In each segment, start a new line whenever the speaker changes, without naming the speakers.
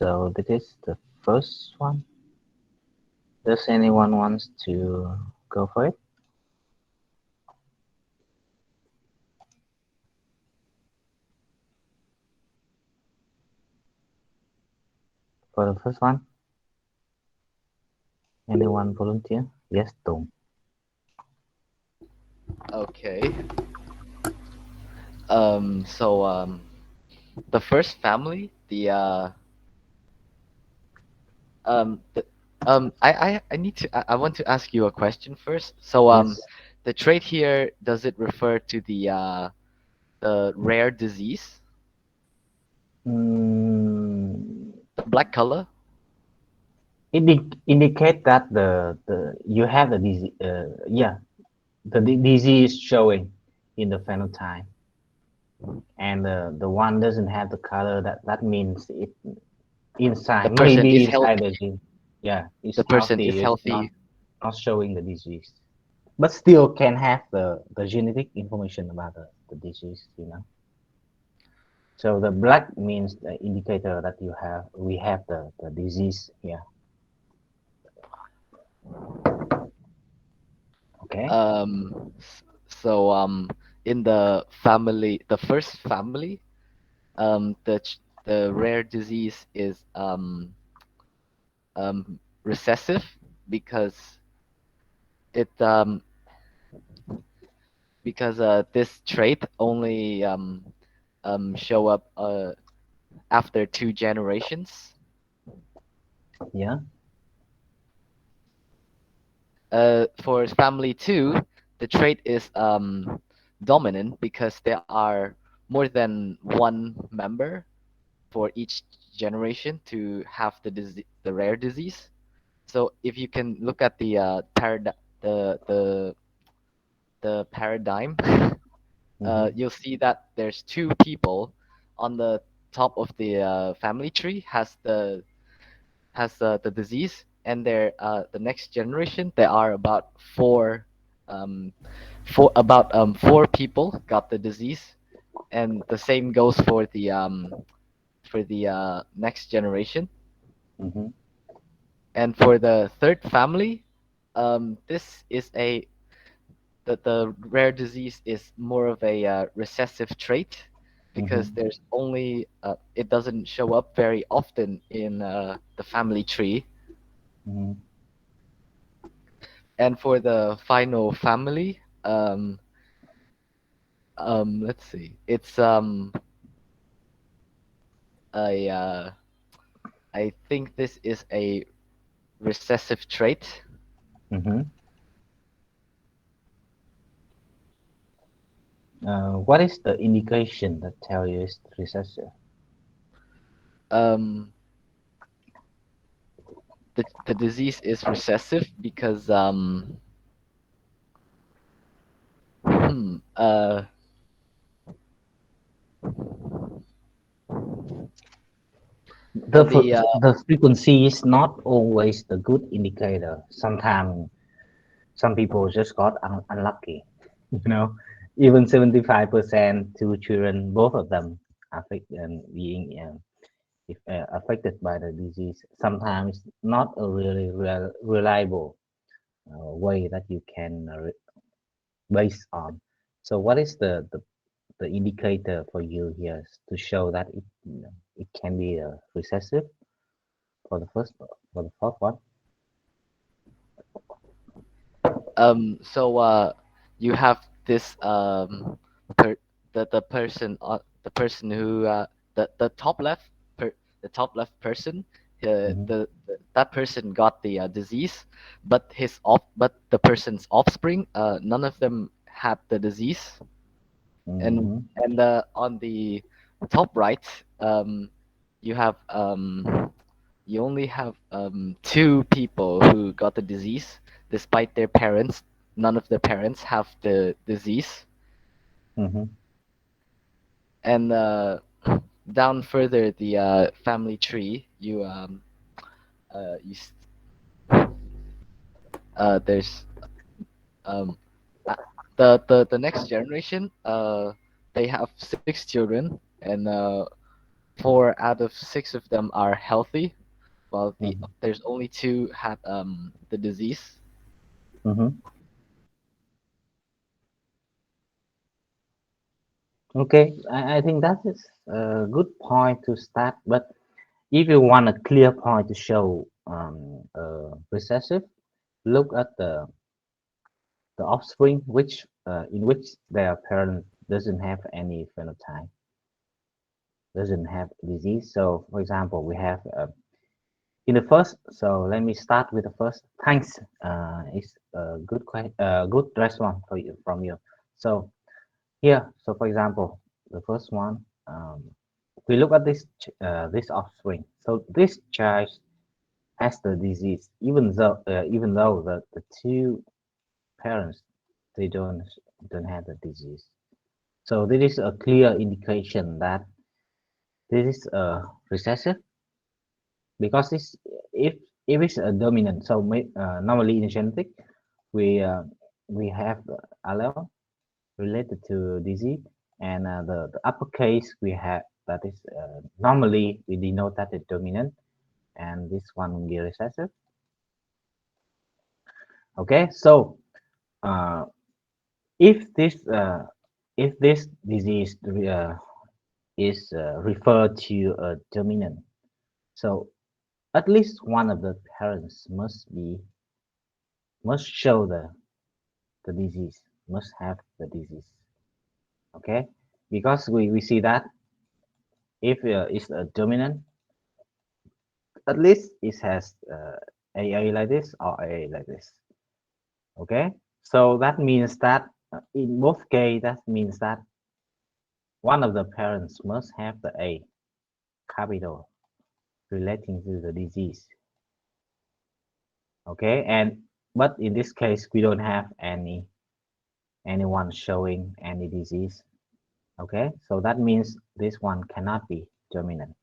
So this is the first one. Does anyone wants to go for it? For the first one, anyone volunteer? Yes, Tom.
Okay. The first family, the I need to I want to ask you a question first.
Yes.
The trait here, does it refer to the rare disease,
Mm,
the black color?
it indicate that the you have the disease. Yeah, the disease showing in the phenotype, and the one doesn't have the color. That means it
The
inside,
person
maybe
is
inside
healthy.
the gene. Yeah, it's
The person is
healthy. It's
healthy.
not showing the disease, but still can have the genetic information about the disease. So the black means the indicator that we have the disease. Yeah. Okay.
In the first family, the rare disease is recessive because it this trait only show up after 2 generations.
Yeah.
For family two, the trait is dominant because there are more than one member for each generation to have the rare disease. So if you can look at the the the paradigm,
Mm-hmm.
you'll see that there's two people on the top of the family tree has the disease, and the next generation there are about um, four people got the disease, and the same goes for the next generation.
Mm-hmm.
And for the third family, this is the rare disease is more of a recessive trait because
Mm-hmm.
there's only it doesn't show up very often in the family tree.
Mm-hmm.
And for the final family, let's see, it's a I think this is a recessive trait.
Mm-hmm. What is the indication that tell you it's recessive?
Um, the disease is recessive because hmm, uh,
The
the
the frequency is not always the good indicator. Sometimes some people just got unlucky. You know, even 75% two children, both of them affect and being if, affected by the disease. Sometimes not a really reliable way that you can base on. So what is the indicator for you here to show that it can be recessive for the fourth one?
so you have this per the person who the top left the top left person,
Hmm.
that person got the disease, but but the person's offspring, none of them had the disease. and
Hmm.
and on the top right, you have you only have two people who got the disease, despite their parents. None of their parents have the disease.
Hmm.
And down further, the family tree, you there's um, uh, the next generation. They have 6 children, and four out of six of them are healthy, while
Mhm.
there's only two had the disease.
Mhm. Okay, I think that is a good point to start. But if you want a clear point to show recessive, look at the offspring which in which their parent doesn't have any phenotype, doesn't have disease. So, for example, we have in the first. So let me start with the first. Thanks. It's a good good response for you from you. So here, so for example, the first one, we look at this offspring. So this child has the disease, even though the two parents they don't have the disease. So this is a clear indication that this is a recessive because it's, if if it's a dominant. So normally in genetic we uh, we have allele related to disease, and the uppercase we have that is normally we denote that is dominant, and this one will be recessive. Okay, so uh, if this uh, if this disease is referred to a dominant, so at least one of the parents must show the disease, must have the disease. Okay, because we see that if it's a dominant, at least it has AA like this or AA like this. Okay, so that means that in both cases, that means that one of the parents must have the A capital relating to the disease. Okay, and but in this case, we don't have anyone showing any disease. Okay, so that means this one cannot be dominant.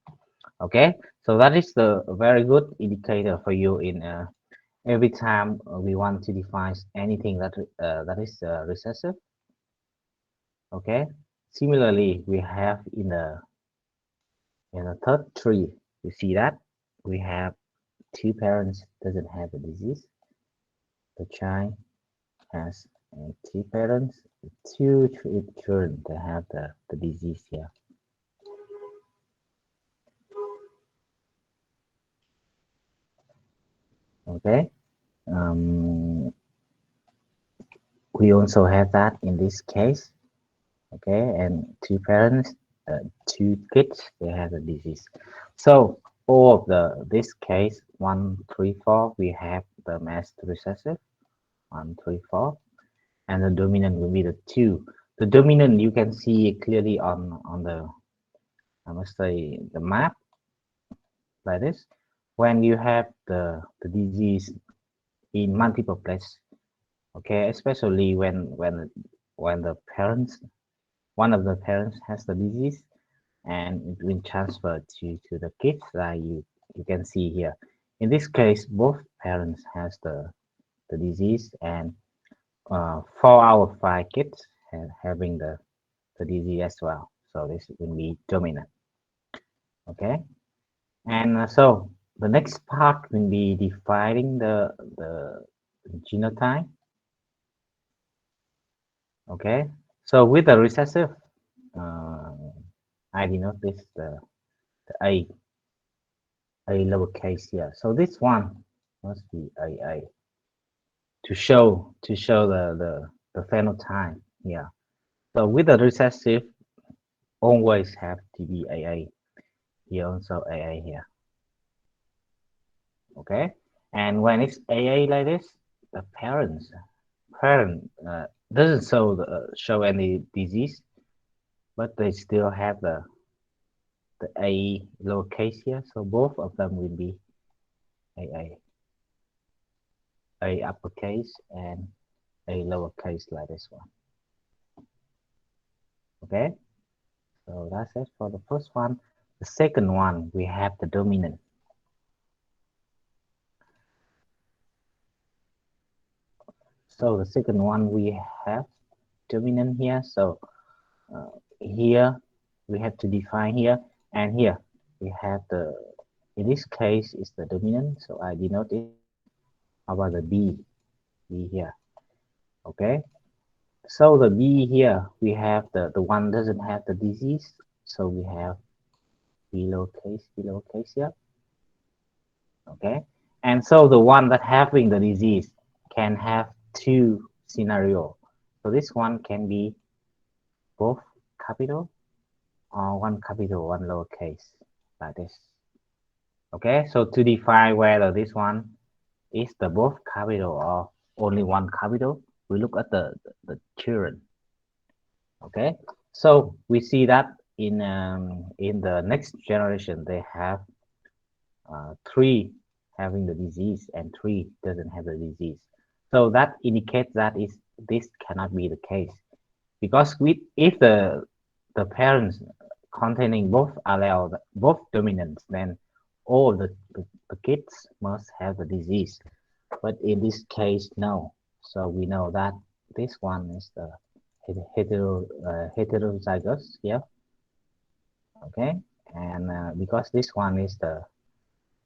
Okay, so that is the very good indicator for you in every time we want to define anything that is recessive. Okay, similarly we have in the third tree, you see that we have two parents doesn't have the disease. The child has two parents, two children that have the disease here. Okay, um, we also have that in this case. Okay, and two parents, two kids, they have the disease. So all of this case, 1, 3, 4, we have them as recessive, 1, 3, 4, and the dominant will be the two. The dominant you can see clearly on the, I must say, the map like this. When you have the disease in multiple places, okay, especially when the parents, one of the parents has the disease and it will transfer to the kids like you can see here. In this case, both parents has the disease, and 4 out of 5 kids having the disease as well. So this will be dominant. Okay, and so the next part will be defining the genotype. Okay, so with the recessive, uh, I denote this the A lowercase here. So this one must be A to show the phenotype here. So with the recessive, always have to be AA. Here also AA here. Okay, and when it's AA like this, the parent doesn't show any disease, but they still have the A lowercase here. So both of them will be AA, A uppercase and A lowercase like this one. Okay, so that's it for the first one. The second one, we have the dominant. So the second one, we have dominant here. So here we have to define here and here. we have the, in this case is the dominant, so I denote it. How about the B here? Okay, so the B here we have the one doesn't have the disease, so we have below case here. Okay, and so the one that having the disease can have two scenario. So this one can be both capital or one capital, one lowercase, like this. Okay, so to define whether this one is the both capital or only one capital, we look at the children. Okay, so we see that in the next generation they have three having the disease and three doesn't have the disease. So that indicates that is this cannot be the case because with if the parents containing both allele, both dominants, then all the kids must have the disease. But in this case, no. So we know that this one is the heterozygous here, okay? And because this one is the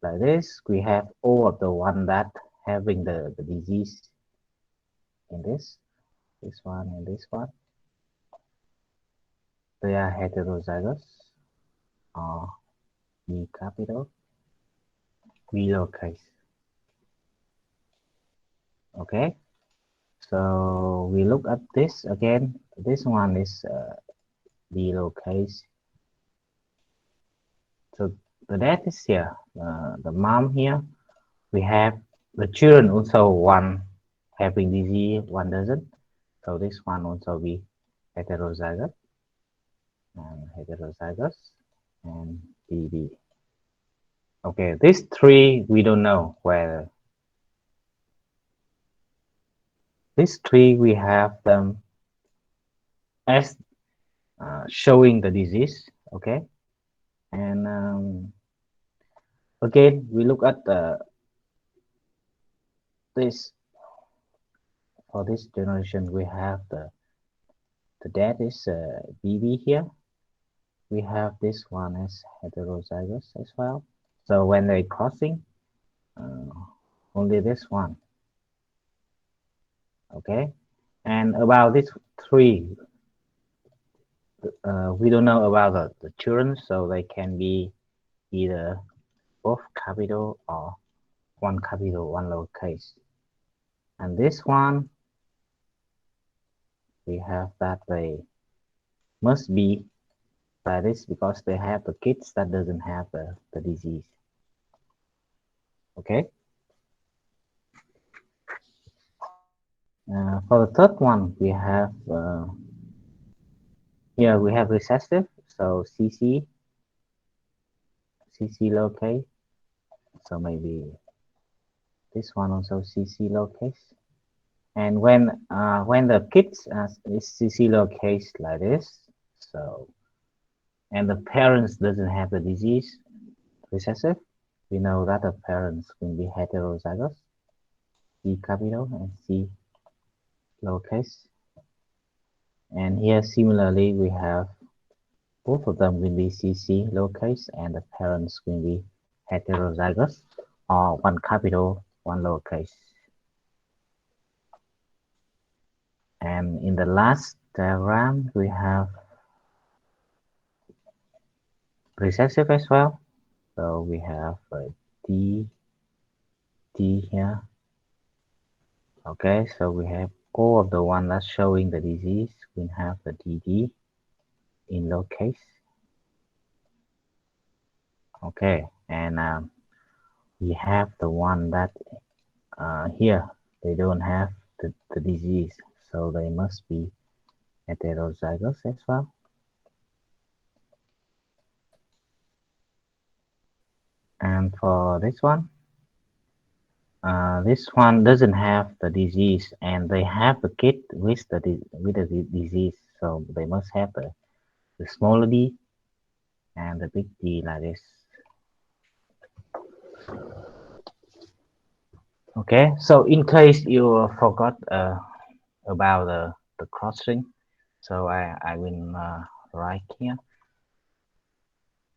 like this, we have all of the one that having the disease in this one and this one. They are heterozygous or B capital, B lowercase. Okay, so we look at this again. This one is B lowercase. So the dad is here, the mom here. We have the children also one having disease, one doesn't. So this one also be heterozygous heterozygous and BB. Okay, these three we don't know where these three we have them as showing the disease. Okay, and again we look at this for this generation we have the dad is BB here. We have this one as heterozygous as well. So when they crossing, uh, only this one. Okay, and about these three, we don't know about the children, so they can be either both capital or one capital, one lowercase. And this one, we have that they must be like this because they have the kids that doesn't have the disease. Okay. For the third one, we have here we have recessive, so CC lowercase. So maybe this one also CC lowercase. And when the kids is CC lowercase like this, so and the parents doesn't have the disease recessive, we know that the parents will be heterozygous, C capital and C lowercase. And here similarly we have both of them will be CC lowercase and the parents will be heterozygous or one capital, one lowercase. And in the last diagram we have recessive as well. So we have D, D here. Okay, so we have all of the one that's showing the disease. We have the DD in lowercase. Okay, and we have the one that here they don't have the disease, so they must be heterozygous as well. And for this one doesn't have the disease, and they have the kid with the disease, so they must have the smaller d and the big D like this. Okay, so in case you forgot about the crossing, so I will write here.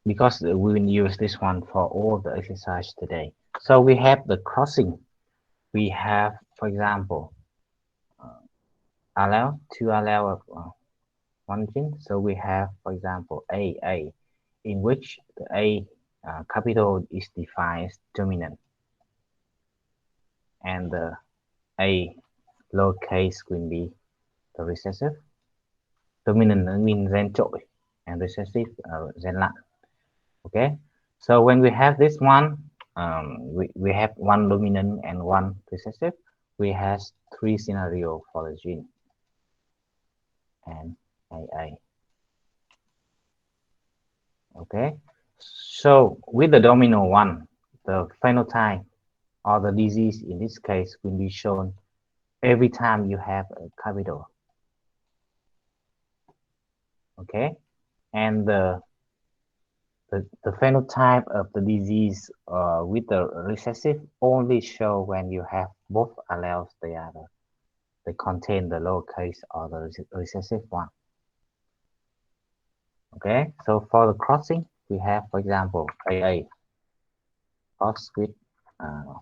because we will use this one for all the exercise today. So we have the crossing. We have, for example, allele, two allele of one gene. So we have, for example, A, in which the A capital is defined as dominant, and the A lowercase will be the recessive. Dominant means gen trội, and recessive gen lặng. Okay, so when we have this one, we have one dominant and one recessive. We have three scenarios for the gene and AA. Okay, so with the dominant one, the phenotype or the disease in this case will be shown every time you have a capital. Okay, and the phenotype of the disease with the recessive only show when you have both alleles they contain the lowercase or the recessive one. Okay, so for the crossing, we have, for example, AA cross with uh,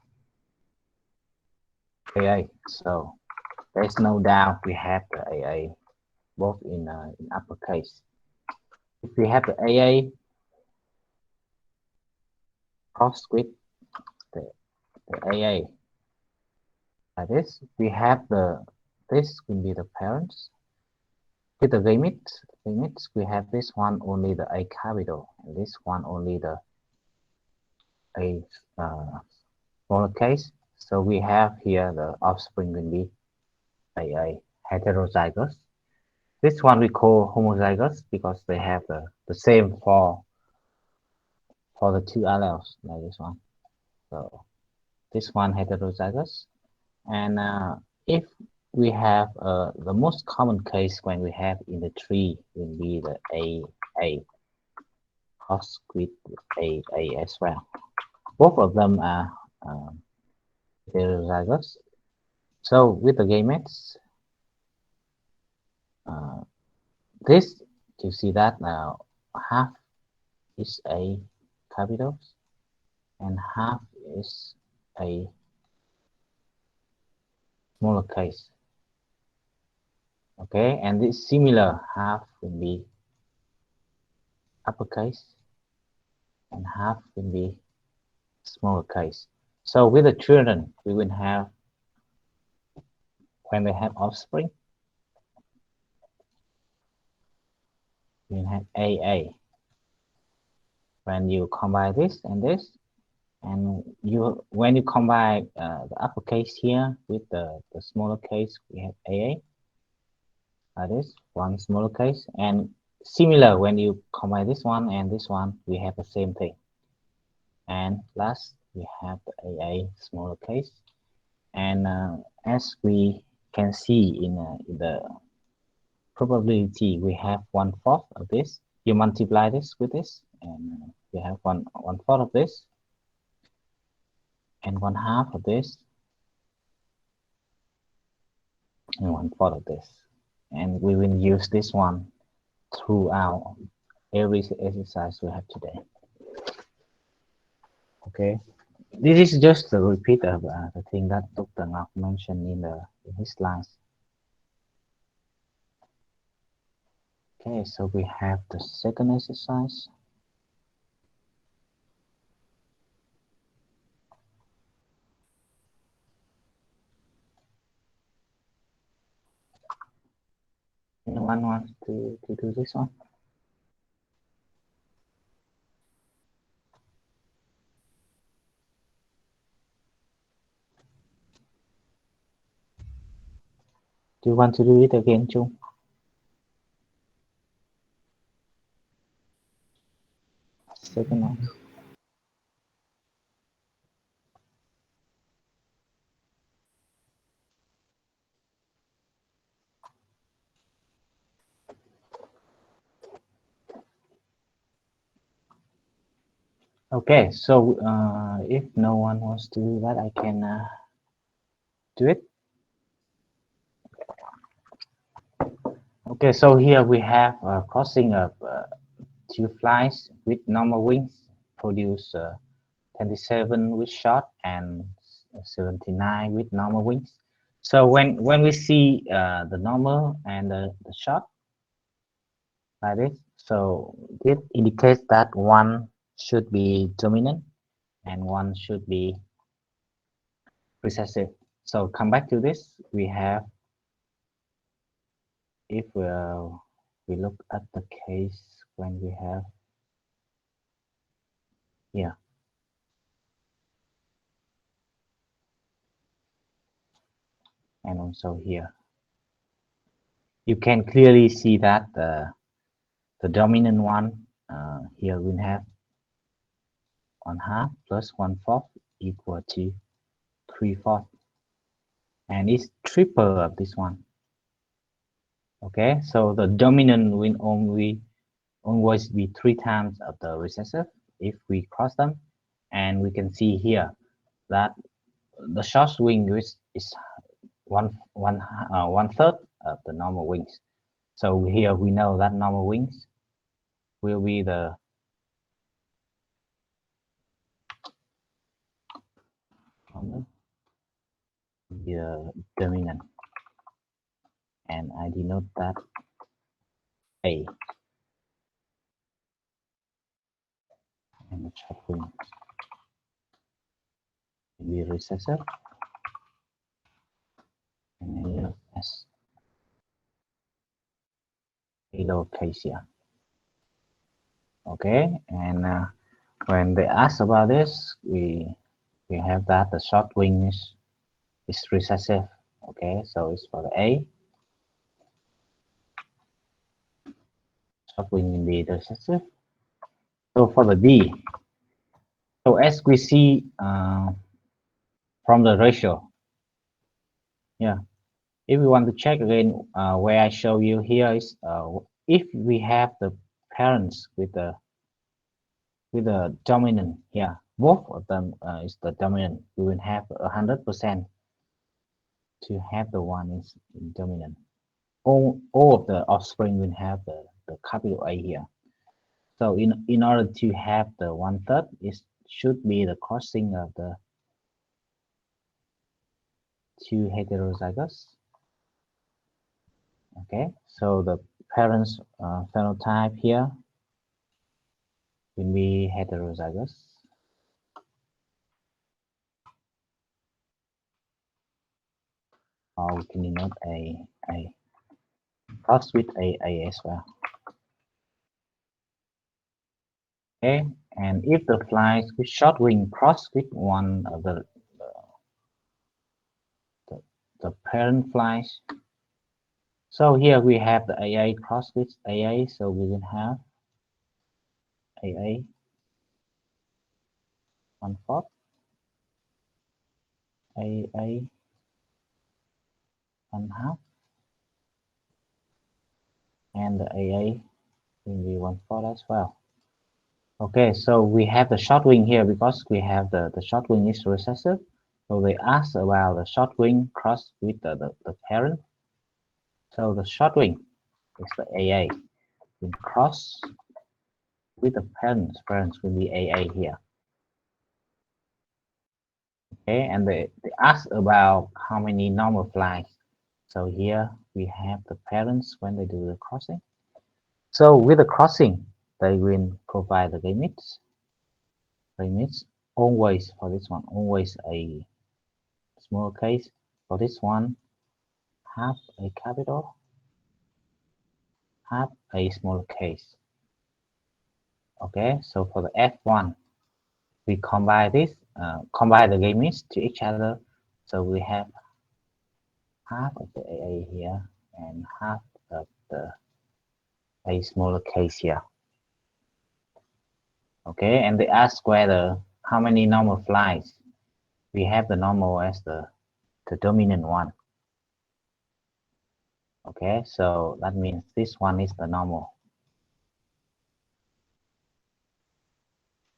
AA. So there's no doubt we have the AA both in uppercase. If we have the AA cross with the AA like this, we have this will be the parents. With the gametes, we have this one only the A capital, and this one only the A smaller case. So we have here the offspring will be a heterozygous. This one we call homozygous because they have the same for the two alleles like this one. So this one heterozygous, and if we have the most common case when we have in the tree will be the A cross with A as well. Both of them are heterozygous. So with the gametes, uh, this you see that now half is a capital and half is a smaller case. Okay, and this similar half will be uppercase and half will be smaller case. So with the children, we will have when they have offspring, we will have AA. When you combine this and this, and you when you combine the uppercase here with the smaller case, we have AA. That is one smaller case, and similar when you combine this one and this one, we have the same thing. And last, we have the AA smaller case, and as we can see in the probability, we have 1/4 of this. You multiply this with this, and we have one fourth of this, and 1/2 of this, and 1/4 of this. And we will use this one throughout every exercise we have today. Okay, this is just a repeat of the thing that Dr. Ngọc mentioned in his slides. Okay, so we have the second exercise. Anyone wants to do this one? Do you want to do it again, Chung? Second one. Okay, so if no one wants to do that, I can do it. Okay, so here we have crossing of two flies with normal wings produce 27 with short and 79 with normal wings. So when we see the normal and the short like this, so this indicates that one should be dominant and one should be recessive. So come back to this, we have, if we look at the case when we have here and also here, you can clearly see that the dominant one here will have 1/2 plus 1/4 equal to 3/4, and it's triple of this one. Okay, so the dominant will always be 3 times of the recessive if we cross them, and we can see here that the short wing is one third of the normal wings. So here we know that normal wings will be the dominant, and I denote that A, and the short wing will be recessive, and here as a lowercase here. Okay, and when they ask about this, we have that the short wing is recessive. Okay, so it's for the A. Short wing will be recessive. So for the B, so as we see from the ratio, yeah. If we want to check again, where I show you here is if we have the parents with the dominant here, both of them is the dominant. We will have 100% to have the one is dominant. All of the offspring will have the capital A here. So in order to have the 1/3, it should be the crossing of the two heterozygous. Okay, so the parents phenotype here will be heterozygous. Or we can denote a cross with a as well. Okay, and if the flies with short wing cross with one of the parent flies, so here we have the AA cross with AA, so we will have AA 1/4, AA 1/2, and the AA will be 1/4 as well. Okay, so we have the short wing here because we have the short wing is recessive. So they ask about the short wing cross with the parent. So the short wing is the AA. We cross with the parents. Parents will be AA here. Okay, and they ask about how many normal flies. So here we have the parents when they do the crossing. So with the crossing, they will provide the gametes. Gametes always for this one, always a small case. For this one, have a capital, have a small case. Okay, so for the F1, we combine this, combine the gametes to each other. So we have half of the AA here and half of the a smaller case here. Okay, and they ask whether how many normal flies. We have the normal as the dominant one. Okay, so that means this one is the normal.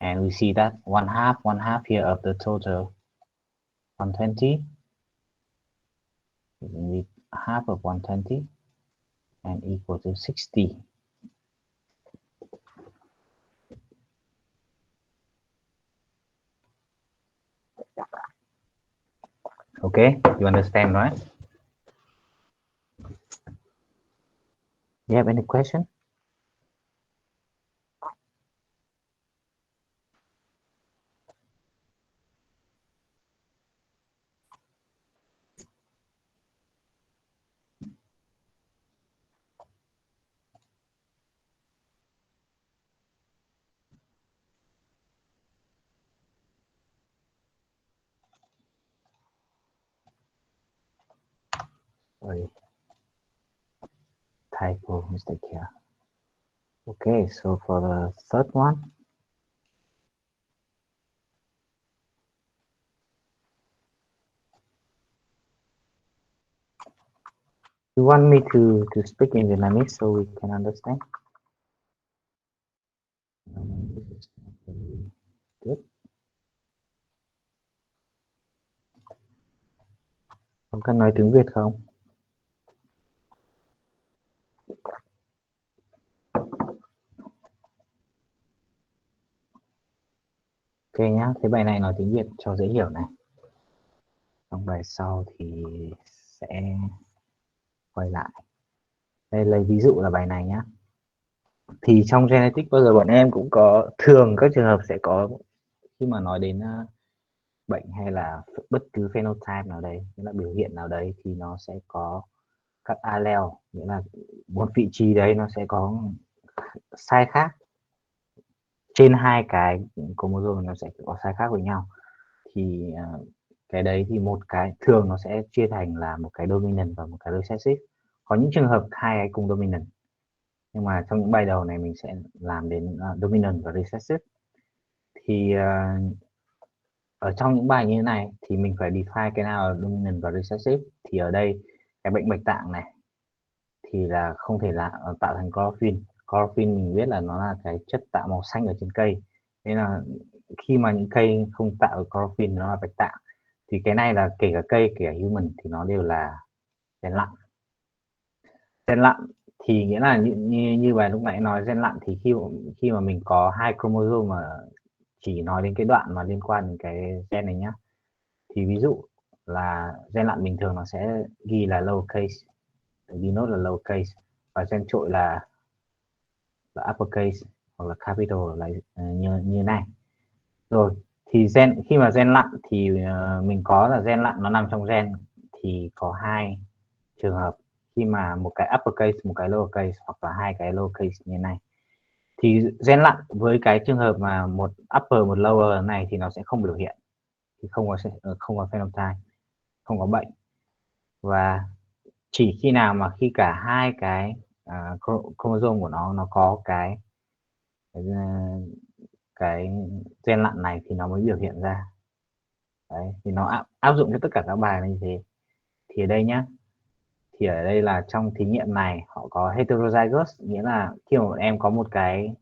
And we see that 1/2 here of the total 120. We need half of 120 and equal to 60. Okay, you understand, right? You have any question? Sorry, typo mistake here. Okay, so for the third one, you want me to speak in Vietnamese so we can understand? Good. Không cần nói tiếng Việt không? Ok nhá, thế bài này nói tiếng Việt cho dễ hiểu này. Trong bài sau thì sẽ quay lại. Đây lấy ví dụ là bài này nhá. Thì trong genetic bao giờ bọn em cũng có, thường các trường hợp sẽ có, khi mà nói đến bệnh hay là bất cứ phenotype nào đấy, nghĩa là biểu hiện nào đấy, thì nó sẽ có các allele, nghĩa là một vị trí đấy nó sẽ có sai khác trên hai cái chromosome, nó sẽ có sai khác với nhau. Thì cái đấy thì một cái thường nó sẽ chia thành là một cái dominant và một cái recessive. Có những trường hợp hai cái cùng dominant, nhưng mà trong những bài đầu này mình sẽ làm đến dominant và recessive. Thì ở trong những bài như thế này thì mình phải define cái nào là dominant và recessive. Thì ở đây cái bệnh bạch tạng này thì là không thể là tạo thành chlorophyll. Chlorophyll mình biết là nó là cái chất tạo màu xanh ở trên cây, nên là khi mà những cây không tạo được chlorophyll nó là bạch tạng. Thì cái này là kể cả cây kể cả human thì nó đều là gen lặn. Gen lặn thì nghĩa là như bài lúc nãy nói, gen lặn thì khi mà mình có hai chromosome mà chỉ nói đến cái đoạn mà liên quan đến cái gen này nhá, thì ví dụ là gen lặn bình thường nó sẽ ghi là lowercase, denote là lowercase, và gen trội là uppercase hoặc là capital là như này. Rồi thì khi mà gen lặn thì mình có là gen lặn nó nằm trong gen thì có hai trường hợp, khi mà một cái uppercase một cái lowercase hoặc là hai cái lowercase như này. Thì gen lặn với cái trường hợp mà một upper một lower này thì nó sẽ không biểu hiện, thì không có phenotype, không có bệnh. Và chỉ khi nào mà khi cả hai cái chromosome của nó có cái gen lặn này thì nó mới biểu hiện ra. Đấy, thì nó áp dụng cho tất cả các bài như thế. Thì ở đây nhá, thì ở đây là trong thí nghiệm này họ có heterozygous, nghĩa là khi mà em có một cái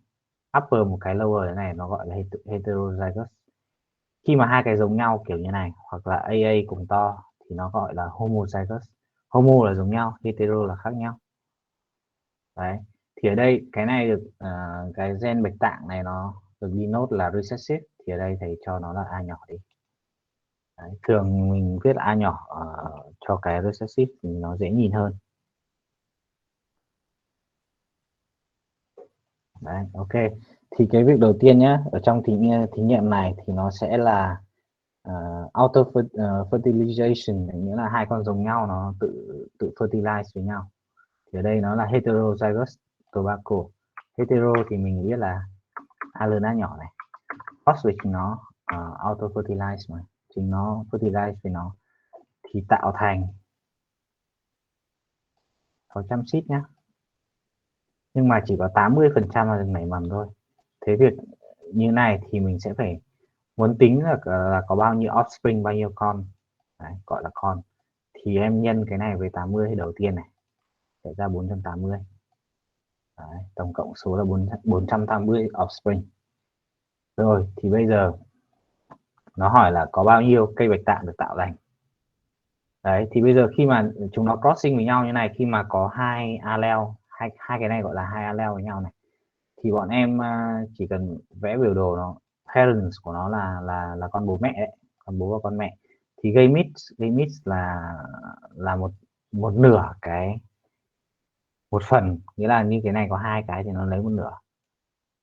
upper một cái lower thế này, nó gọi là heterozygous. Khi mà hai cái giống nhau kiểu như này hoặc là AA cùng to thì nó gọi là homozygous. Homo là giống nhau, hetero là khác nhau. Đấy, thì ở đây cái này được cái gen bạch tạng này nó được denote là recessive, thì ở đây thầy cho nó là A nhỏ đi. Đấy, thường mình viết A nhỏ cho cái recessive thì nó dễ nhìn hơn. Đấy, ok. Thì cái việc đầu tiên nhé, ở trong thí nghiệm này thì nó sẽ là auto fertilization, nghĩa là hai con giống nhau nó tự fertilize với nhau. Thì ở đây nó là heterozygous tobacco. Hetero thì mình biết là A lớn A nhỏ này. Phosphate chính nó auto fertilize mà, chính nó fertilize với nó thì tạo thành 600 seed nhá. Nhưng mà chỉ có 80% là được nảy mầm thôi. Thế việc như này thì mình sẽ phải muốn tính là có bao nhiêu offspring, bao nhiêu con. Đấy, gọi là con. Thì em nhân cái này với 80 đầu tiên này, sẽ ra 480. Đấy, tổng cộng số là 480 offspring. Rồi thì bây giờ nó hỏi là có bao nhiêu cây bạch tạng được tạo thành. Đấy, thì bây giờ khi mà chúng nó crossing với nhau như này, khi mà có hai allele, hai cái này gọi là hai allele với nhau này, thì bọn em chỉ cần vẽ biểu đồ nó, parents của nó là con bố mẹ đấy, con bố và con mẹ. Thì gây mix là một một nửa cái, một phần, nghĩa là như cái này có hai cái thì nó lấy một nửa.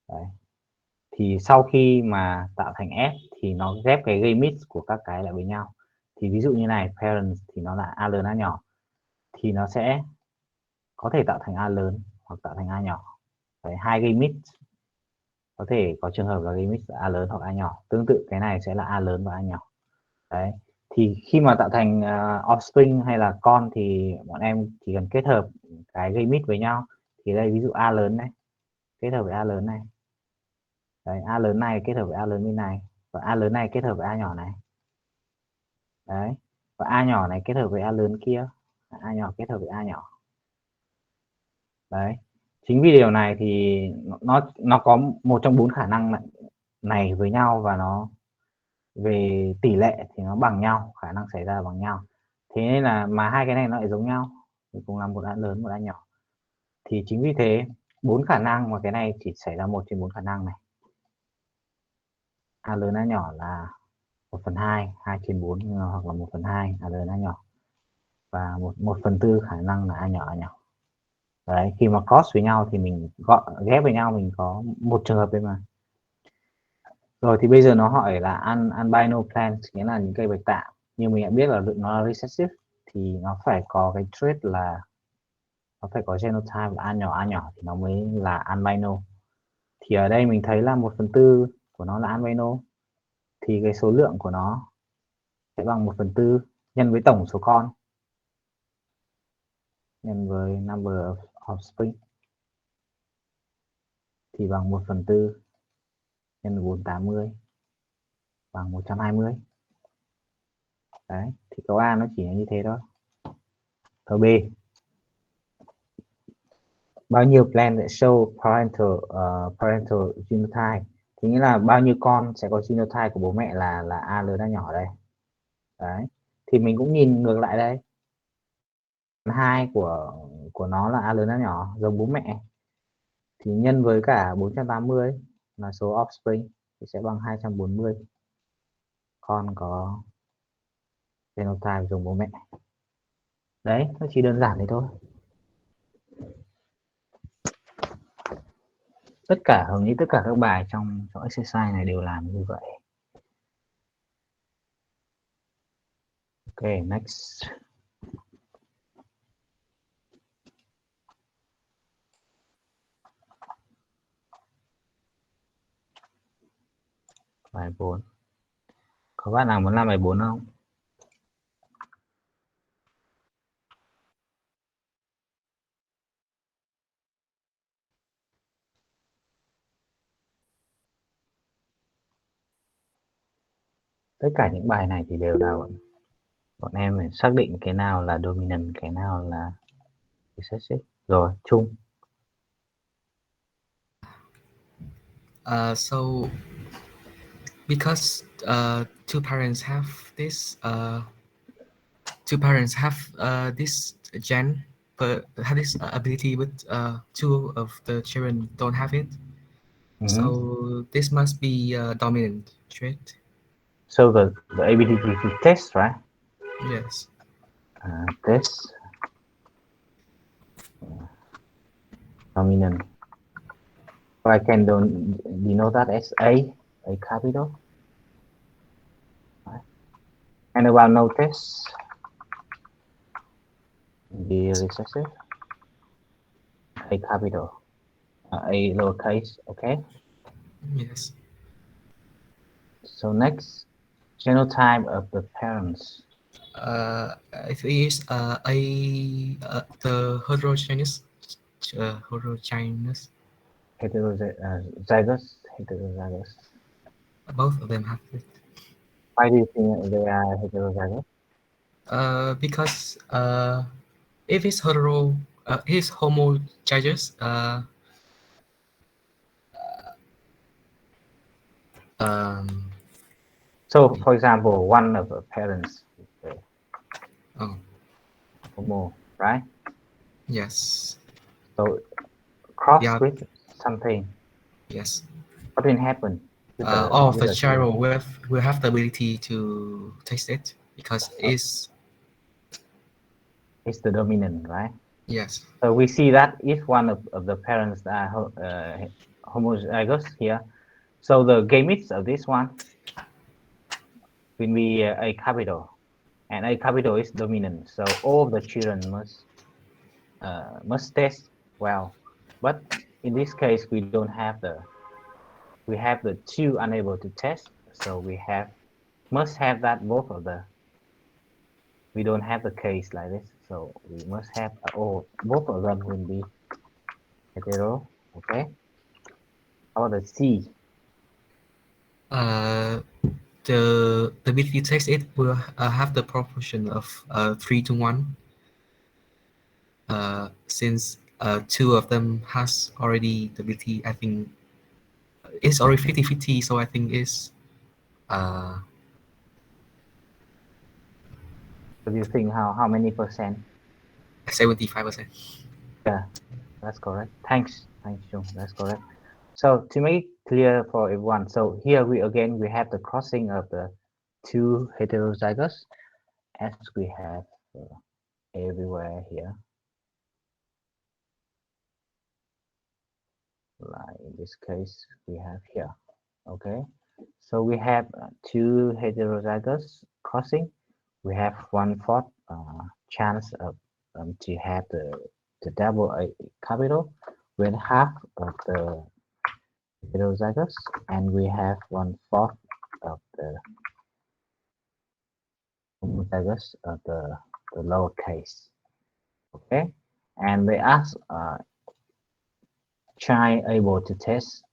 Đấy. Thì sau khi mà tạo thành S thì nó ghép cái gây mix của các cái lại với nhau. Thì ví dụ như này, parents thì nó là A lớn A nhỏ, thì nó sẽ có thể tạo thành A lớn hoặc tạo thành A nhỏ. Đấy, hai gây mix có thể có trường hợp là gây mix A lớn hoặc A nhỏ. Tương tự cái này sẽ là A lớn và A nhỏ. Đấy. Thì khi mà tạo thành offspring hay là con thì bọn em chỉ cần kết hợp cái gây mix với nhau. Thì đây ví dụ A lớn này kết hợp với A lớn này. Đấy, A lớn này kết hợp với A lớn bên này, và A lớn này kết hợp với A nhỏ này. Đấy, và A nhỏ này kết hợp với A lớn kia, A nhỏ kết hợp với A nhỏ. Đấy, chính vì điều này thì nó có một trong bốn khả năng này với nhau, và nó về tỷ lệ thì nó bằng nhau, khả năng xảy ra bằng nhau. Thế nên là mà hai cái này nó lại giống nhau, thì cùng là một A lớn một A nhỏ. Thì chính vì thế bốn khả năng mà cái này chỉ xảy ra một trên bốn khả năng này. A lớn A nhỏ là 1/2, 2/4 hoặc là 1/2 A lớn A nhỏ, và 1/4 khả năng là A nhỏ A nhỏ. Đấy, khi mà cross với nhau thì mình ghép với nhau mình có một trường hợp đấy mà. Rồi thì bây giờ nó hỏi là albino plants, nghĩa là những cây bạch tạng. Nhưng mình đã biết là nó là recessive thì nó phải có cái trait là nó phải có genotype là A nhỏ thì nó mới là albino. Thì ở đây mình thấy là 1/4 của nó là albino, thì cái số lượng của nó sẽ bằng 1/4 nhân với tổng số con, nhân với number of offspring, thì bằng 1/4 nhân với 480 bằng 120. Đấy, thì câu A nó chỉ là như thế thôi. Câu B, bao nhiêu plant that show parental genotype, thì nghĩa là bao nhiêu con sẽ có genotype của bố mẹ là A lớn A nhỏ đây. Đấy, thì mình cũng nhìn ngược lại đây, 2 của nó là A lớn A nhỏ giống bố mẹ, thì nhân với cả 480 là số offspring thì sẽ bằng 240 con có phenotype giống bố mẹ. Đấy, nó chỉ đơn giản thế thôi. Hầu như tất cả các bài trong exercise này đều làm như vậy. Ok, next. Bài 4. Có bạn nào muốn làm bài 4 không? Tất cả những bài này thì đều là bọn em phải xác định cái nào là dominant, cái nào là recessive. Rồi, chung.
So because two parents have this gen, but have this ability, but two of the children don't have it. So this must be a dominant trait.
So the ability to test, right?
Yes.
Test dominant. So I can denote that as A capital. Right. And about no test, be recessive. A capital, A lowercase. Okay.
Yes.
So next, genotype of the parents.
It is the heterogeneous. Heterogeneous.
Heterozygous.
Both of them have it.
Why do you think they are heterozygous?
Because if it's it's homozygous. Um,
So, for example, one of the parents is
oh,
homo, right?
yes.
So, cross
Yeah.
with something.
Yes.
What will happen with
All of
with
the
the children?
child will have the ability to taste it. because
uh,
it's
it's the dominant, right?
yes.
So we see that if one of the parents are homozygous here, so the gametes of this one will be a capital, and a capital is dominant. So all of the children must test well, but in this case we don't have we have the two unable to test, so we have must have that both of the we don't have the case like this, so we must have all both of them will be hetero. Okay, how about the C?
Uh, the ability test it will have the proportion of 3 to 1, since two of them has already the ability. I think it's already 50-50, so I think it's uh,
So do you think how many percent?
75%.
Yeah, that's correct. Thanks, Jung. That's correct. So to make it clear for everyone, so here we have the crossing of the two heterozygous as we have everywhere here. Like in this case, we have here. Okay, so we have two heterozygous crossing. We have 1/4 chance of to have the double A capital with half of the heterozygous, and we have 1/4 of the homozygous of the lowercase. Okay, and they ask child able to test.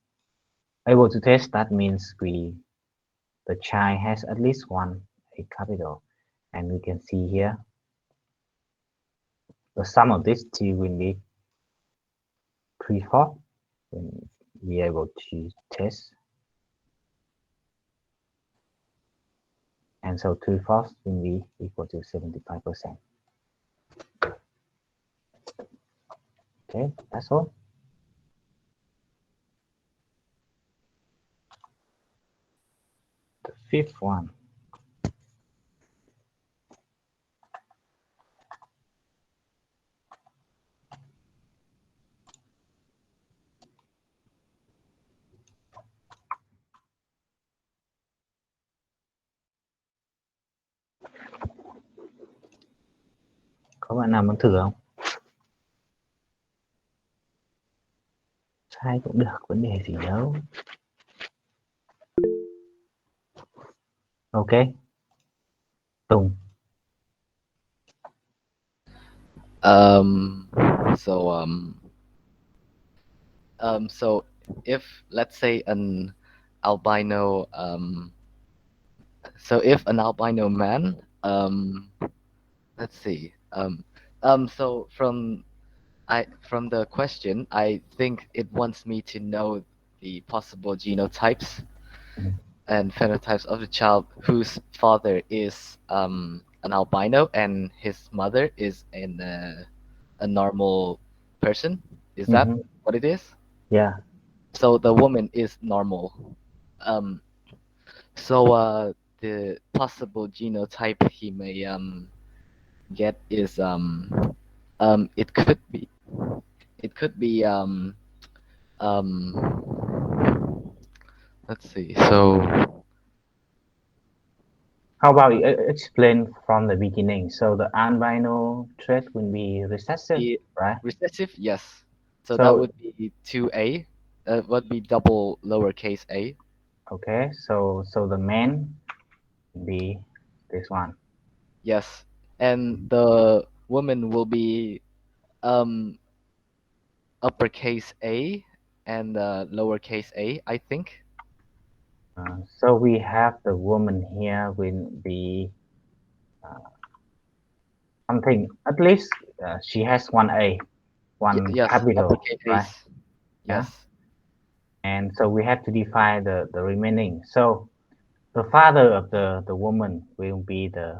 That means the child has at least one A capital, and we can see here the sum of these two will be 3/4 when we able to test, and so 3/4 will be equal to 75%. Okay, that's all. The fifth one. Có bạn nào muốn thử không? Sai cũng được, vấn đề gì đâu. Ok, Tùng.
Um, so um, so if let's say an albino so if an albino man let's see so from the question, I think it wants me to know the possible genotypes
Mm.
and phenotypes of the child whose father is an albino and his mother is a normal person. Is that
Mhm.
what it is?
Yeah.
So the woman is normal. Um, so the possible genotype he may get is it could be let's see. So
How about you explain from the beginning? So the albino trait will be recessive,
the
right?
recessive, yes. So that
So
would be 2A. That would be double lowercase a.
okay, so the man will be this one.
Yes. And the woman will be um uppercase A and lowercase a, I think.
So we have the woman here will be something at least she has one A, one
Yes,
capital,
uppercase
right?
A's.
Yeah.
Yes.
And so we have to define the remaining. So the father of the woman will be the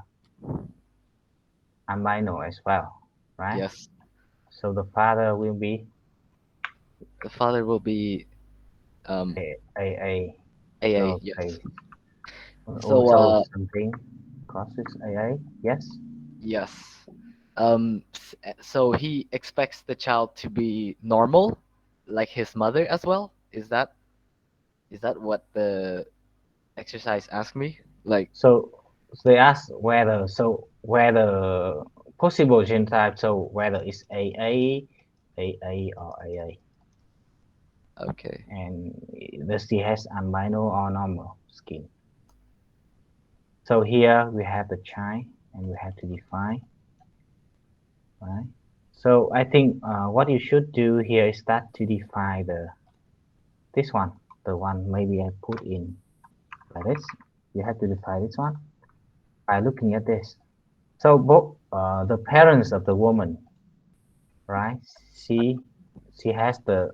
albino as well, right?
Yes.
So the father will be
The father will be a
a
AA. Yes.
lowercase,
So
also something causes AA. Yes.
Yes. So he expects the child to be normal, like his mother as well. Is that what the exercise asked me? Like,
So they ask whether possible genotype. So whether it's AA, or AA,
okay.
and does she has albino or normal skin? So here we have the child, and we have to define, right? So I think what you should do here is start to define this one, the one maybe I put in like this. You have to define this one by looking at this. So both the parents of the woman, right? She she has the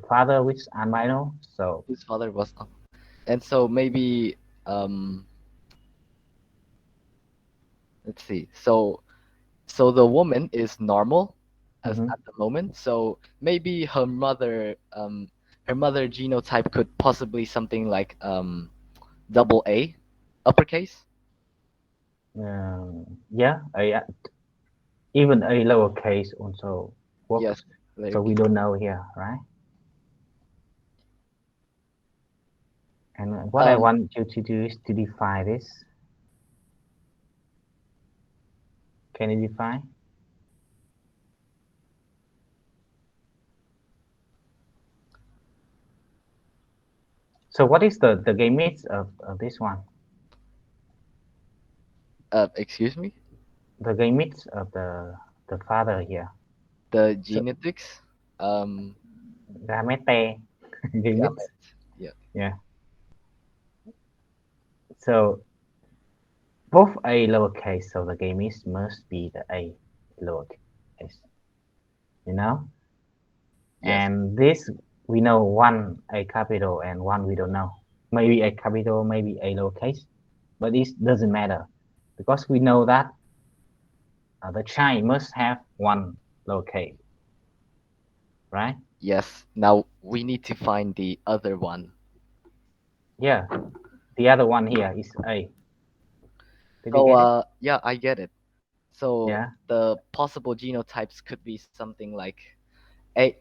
father which albino. So
His father was, and so maybe let's see. So the woman is normal as
mhm,
at the moment. So maybe her mother genotype could possibly something like double A, uppercase.
yeah, even a lowercase also
Yes,
works. So
like
we don't know here, right? And what I
um
want you to do is to define this. Can you define? So what is the gametes of this one?
excuse me,
The gametes of the father here.
the
So
genetics, um
gamete, gametes.
gamete. Yeah.
Yeah. So both a lowercase. So the gametes must be the a lowercase. You know.
Yes.
And this we know one a capital and one we don't know. Maybe a capital, maybe a lowercase, but this doesn't matter because we know that the child must have one lowercase, right?
Yes. Now we need to find the other one.
Yeah, the other one here is A. Did you
So
get it?
yeah, I get it. So
Yeah.
the possible genotypes could be something like a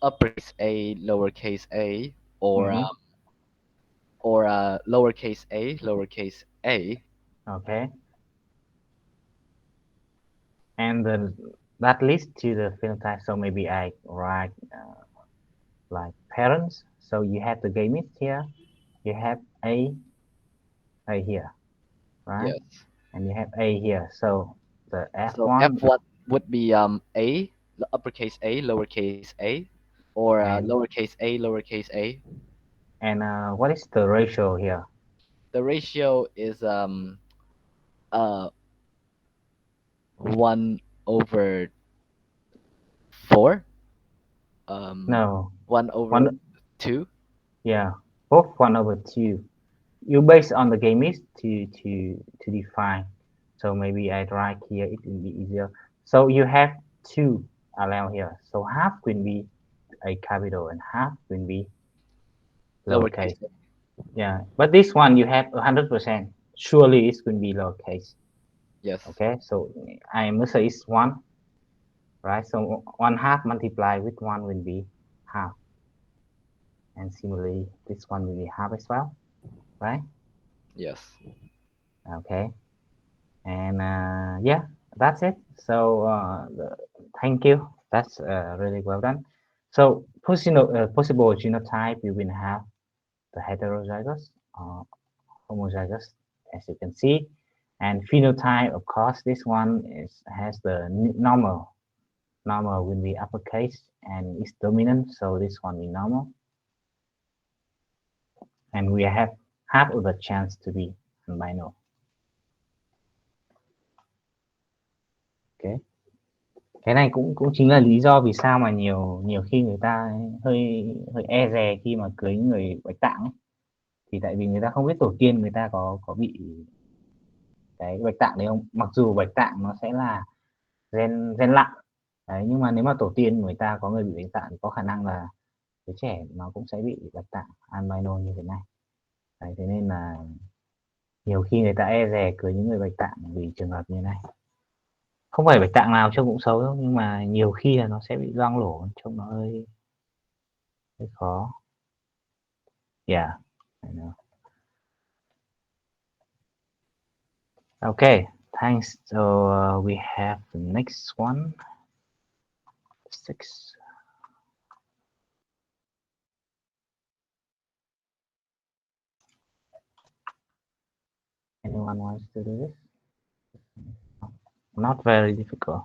uppercase a, lowercase a, or
Mm-hmm.
lowercase a.
Okay. And that leads to the phenotype. So maybe I write like parents. So you have the gametes here. You have A here, right?
Yes.
And you have A here. So the
So
F1
F1 would be a, uppercase a, lowercase a, or
and
lowercase a.
what is the ratio here?
The ratio is uh 1/4, um
No,
1/2.
one. Yeah, both 1/2. You base on the gametes to define. So maybe I write here. It will be easier. So you have two allowed here. So half will be a capital and half will be
Lowercase
lowercase.
a.
Yeah, but this one you have 100%. Surely it's going to be lowercase.
Yes.
Okay, so I must say it's one, right? So one half multiplied with one will be half, and similarly this one will be half as well, right?
Yes.
Okay, and yeah, that's it. So thank you. That's really well done. So possible genotype, you will have the heterozygous or homozygous, as you can see. And phenotype, of course, this one has the normal. Normal will be uppercase and it's dominant, so this one is normal. And we have half of the chance to be albino. Okay. Cái này cũng cũng chính là lý do vì sao mà nhiều nhiều khi người ta hơi hơi e dè khi mà cưới người Bạch Tạng ấy. Thì tại vì người ta không biết tổ tiên người ta có bị cái Bạch Tạng đấy không, mặc dù Bạch Tạng nó sẽ là gen gen lặng đấy, nhưng mà nếu mà tổ tiên người ta có người bị Bạch Tạng thì có khả năng là đứa trẻ nó cũng sẽ bị Bạch Tạng albino như thế này đấy, thế nên là Nhiều khi người ta e dè cười những người bạch tạng vì trường hợp như này. Không phải bạch tạng nào trông cũng xấu đâu, nhưng mà nhiều khi là nó sẽ bị loang lổ, trông nó hơi khó. Yeah, I know. Okay, thanks. So we have the next one, 6. Anyone wants to do this? Not very difficult.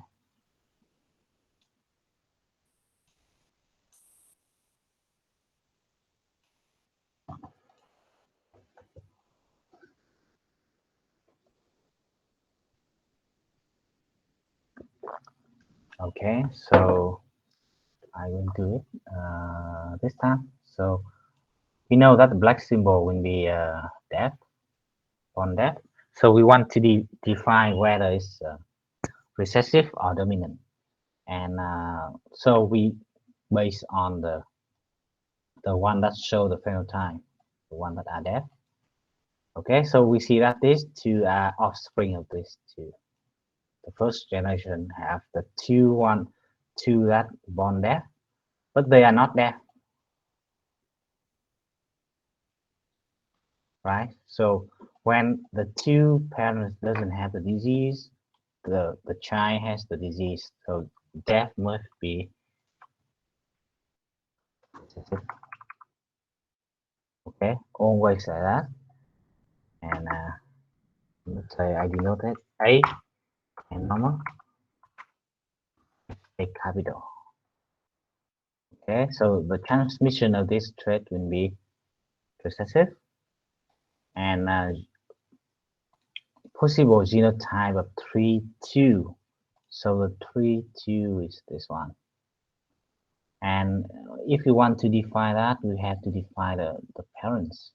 Okay, so I will do it this time. So we know that the black symbol will be death, on death. So we want to define whether it's recessive or dominant. And so we base on the one that show the phenotype, the one that are deaf. Okay, so we see that these two are offspring of these two. The first generation have the two that born deaf, but they are not deaf, right? So when the two parents doesn't have the disease, the child has the disease. So deaf must be okay. Always like that. And let's say I denoted A and normal A capital. Okay, so the transmission of this trait will be recessive, and possible genotype of 3-2. So the 3-2 is this one. And if you want to define that, we have to define the parents.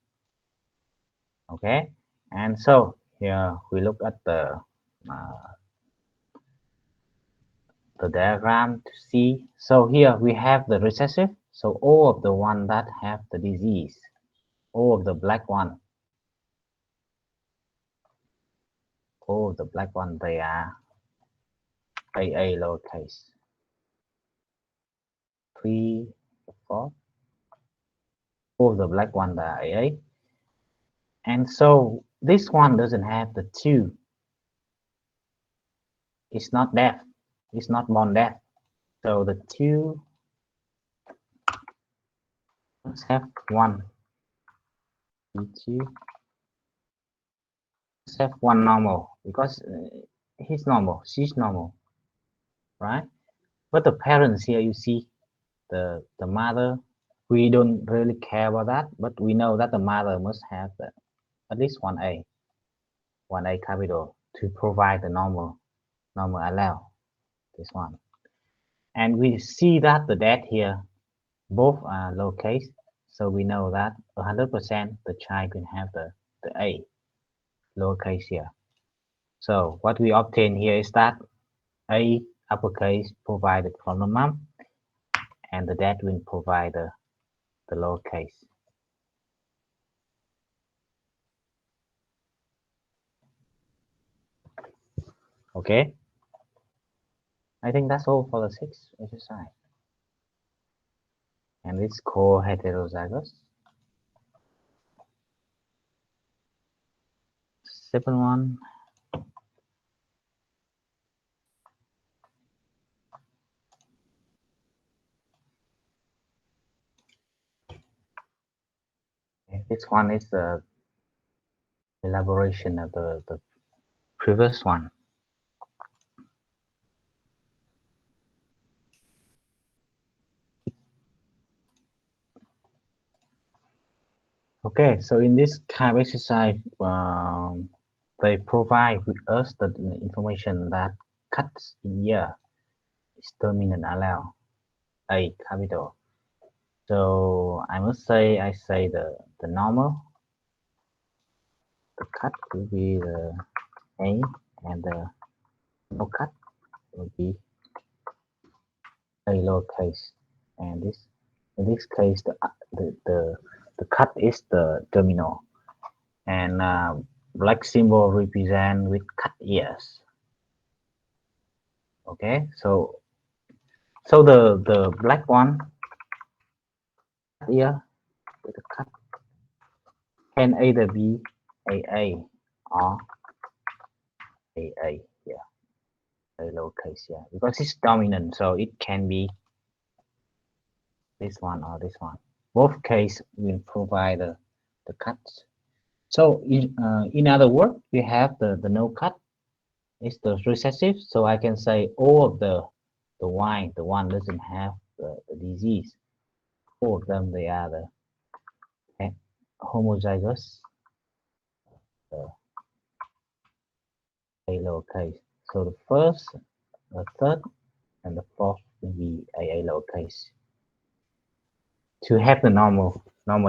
Okay, and so here we look at uh, the diagram to see. So here we have the recessive. So all of the one that have the disease, all of the black one, all of the black one, they are AA lowercase. 3, 4. All of the black one are AA. And so this one doesn't have the 2. It's not deaf. It's not born deaf. So the 2 must have 1. 2 must have 1 normal because he's normal, she's normal, right? But the parents here, you see, the mother, we don't really care about that, but we know that the mother must have at least 1A capital to provide the normal allele, this one. And we see that the dad here, both are lowercase, so we know that 100% the child can have the A lowercase here. So what we obtain here is that A uppercase provided from the mom, and the dad will provide the lowercase. Okay, I think that's all for the 6th exercise. And it's called heterozygous. 7th one. This one is the elaboration of the previous one. Okay, so in this kind of exercise, they provide with us the information that cuts in here is dominant allele, A capital. So I must say, I say the normal, the cut will be the A, and the no cut will be A lowercase. And this, in this case, the cut is the terminal. And black symbol represent with cut ears. Okay, so the black one ear with a cut can either be AA or AA here, a lowercase here, because it's dominant, so it can be this one or this one. Both case will provide the cuts. So in other words, we have the no cut is the recessive. So I can say all of the Y, the one doesn't have the disease. All of them they are the homozygous, the A lowercase. So the first, the third, and the fourth will be A lowercase. To have the normal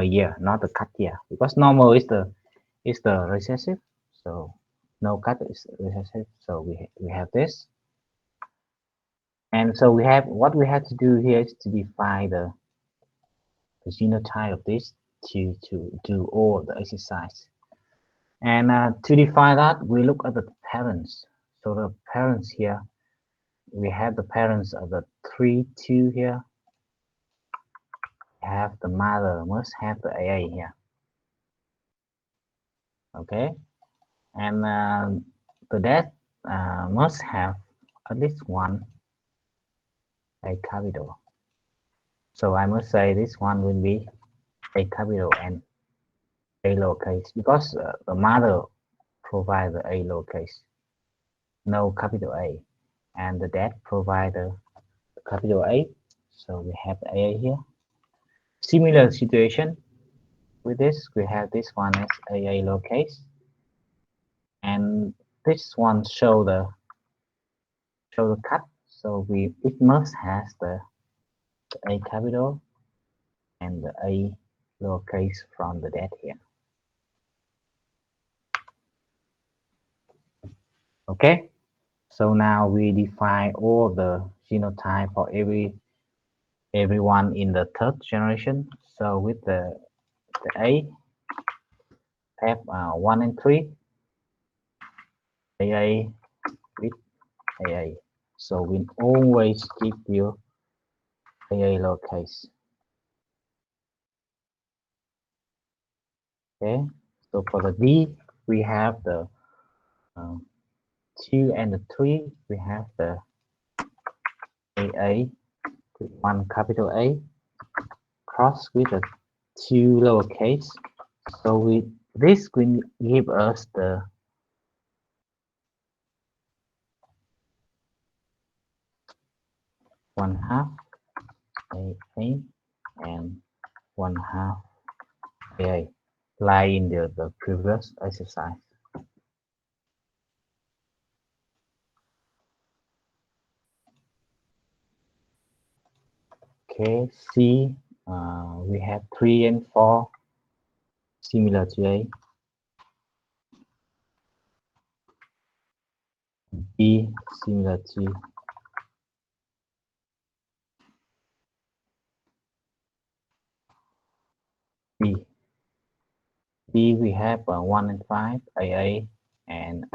year, not the cut year, because normal is the recessive. So no cut is recessive. So we have this, and so we have what we have to do here is to define the genotype of this to do all the exercise. And to define that, we look at the parents. So the parents here, we have the parents of the 3, 2 here. We have the mother must have the AA here. Okay, and the dad must have at least one A capital. So I must say this one will be A capital and A lowercase because the mother provides the A lowercase, no capital A, and the dad provides the capital A. So we have the AA here. Similar situation with this, we have this one as AA lowercase, and this one show the cut. So it must has the A capital and the A lowercase from the dad here. Okay, so now we define all the genotype for everyone in the third generation. So with the A, have 1 and 3, AA with AA. So we always give you AA lowercase. Okay, so for the D, we have the 2 and the 3, we have the AA with 1 capital A cross with the 2 lowercase. So this will give us the 1/2 AA and 1/2 AA, like in the previous exercise. Okay, C, we have 3 and 4, similar to A. B, similar to B. B, we have 1 and 5, AA, and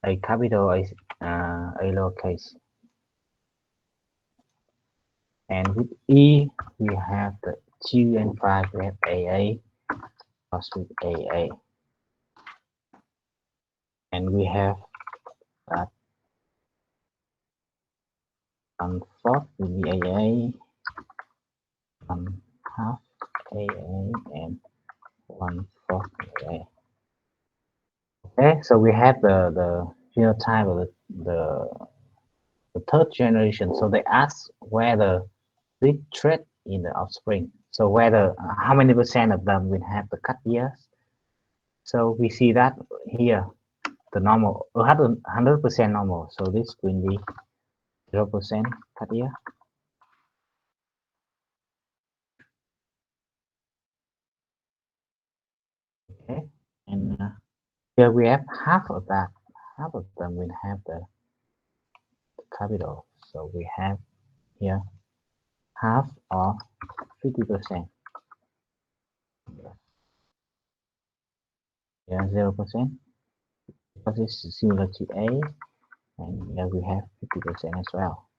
A capital A lowercase. And with E, we have the 2 and 5, we have AA plus with AA. And we have that 1/4 will be AA, 1/2 AA, and 1/4 AA. Okay, so we have the genotype of the third generation. So they ask whether this trait in the offspring. So whether how many percent of them will have the cut ears. So we see that here the normal 100% normal. So this will be 0% cut ear. Okay, and here we have half of that. Half of them will have the capital. So we have here half or 50%. Yeah, 0% because it's similar to A, and here we have 50% as well.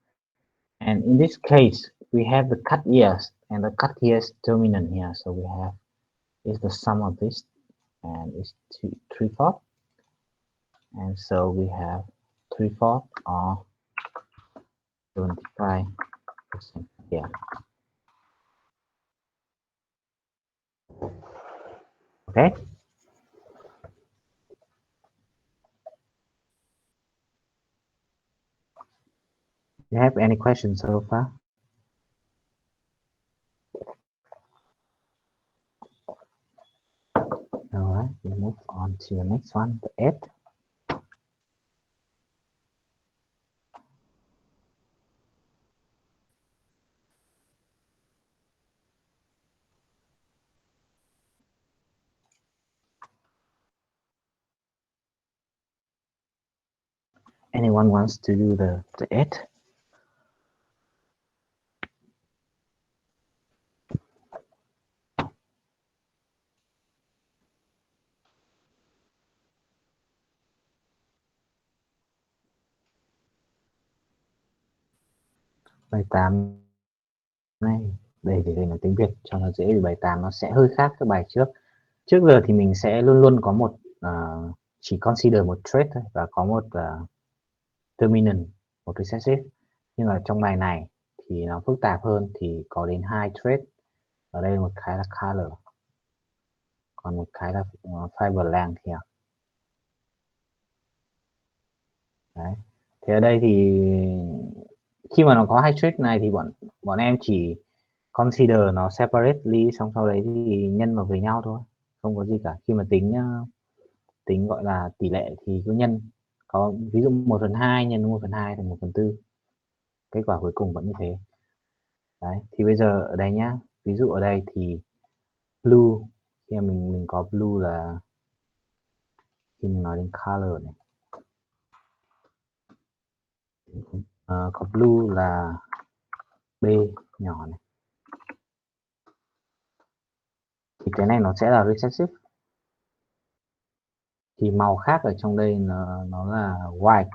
And in this case, we have the cut years, and the cut years dominant here. So we have is the sum of this, and it's 3/4, and so we have 3/4 or 75% here. Okay. Do you have any questions so far? All right, we move on to the next one, the 8. Anyone wants to do the 8? Bài 8 này, đây thì là tiếng Việt cho nó dễ, vì bài 8 nó sẽ hơi khác các bài trước. Trước giờ thì mình sẽ luôn luôn có một chỉ consider một trait thôi và có một dominant, một recessive. Nhưng mà trong bài này thì nó phức tạp hơn, thì có đến 2 trait. Ở đây một cái là color, còn một cái là fiber length here. Đấy. Thì ở đây thì khi mà nó có 2 trait này thì bọn em chỉ consider nó separately, xong sau đấy thì nhân vào với nhau thôi, không có gì cả. Khi mà tính gọi là tỷ lệ thì cứ nhân, có ví dụ 1/2 nhân 1/2 thành 1/4, kết quả cuối cùng vẫn như thế. Đấy, thì bây giờ ở đây nhá, ví dụ ở đây thì blue, khi mà mình có blue là khi mình nói đến color này, có blue là B nhỏ này, thì cái này nó sẽ là recessive. Thì màu khác ở trong đây nó là white,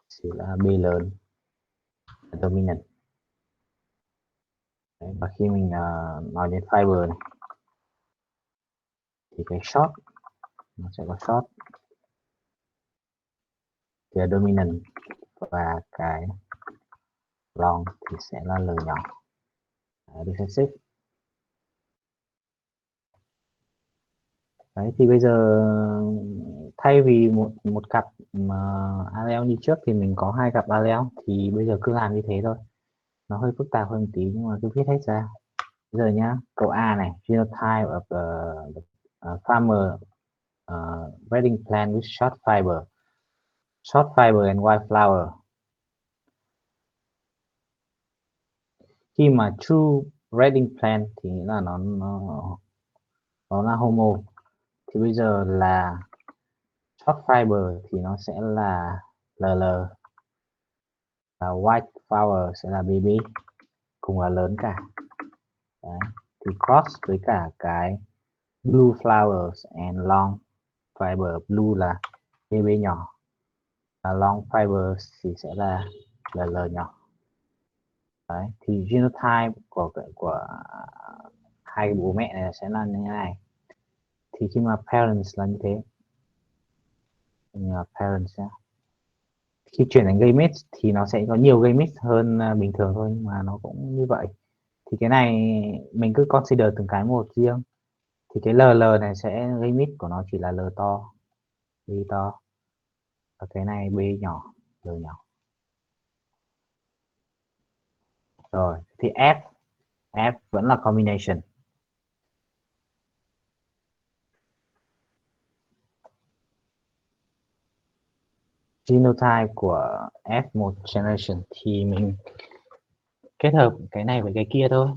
chỉ là B lớn, là dominant. Đấy, và khi mình nói đến fiber này thì cái short nó sẽ có short thì là dominant, và cái long thì sẽ là L nhỏ, recessive. Đấy, thì bây giờ thay vì một cặp mà allele như trước thì mình có 2 cặp allele, thì bây giờ cứ làm như thế thôi. Nó hơi phức tạp hơn tí nhưng mà cứ viết hết ra. Bây giờ nhá, câu A này, genotype of the farmer wedding plant with short fiber and white flower. Khi mà true wedding plant thì nghĩa là nó là homo. Thì bây giờ là short fiber thì nó sẽ là LL, và white flower sẽ là BB, cùng là lớn cả. Đấy. Thì cross với cả cái blue flowers and long fiber, blue là BB nhỏ và long fiber thì sẽ là LL nhỏ. Đấy. Thì genotype của hai bố mẹ này sẽ là như thế này. Thì khi mà parents là như thế, parents nhá, khi chuyển thành gamete thì nó sẽ có nhiều gamete hơn bình thường thôi, nhưng mà nó cũng như vậy. Thì cái này mình cứ consider từng cái một riêng. Thì cái LL này sẽ gamete của nó chỉ là L to, B to, và cái này B nhỏ, L nhỏ. Rồi, thì F vẫn là combination. Genotype của F1 generation thì mình kết hợp cái này với cái kia thôi.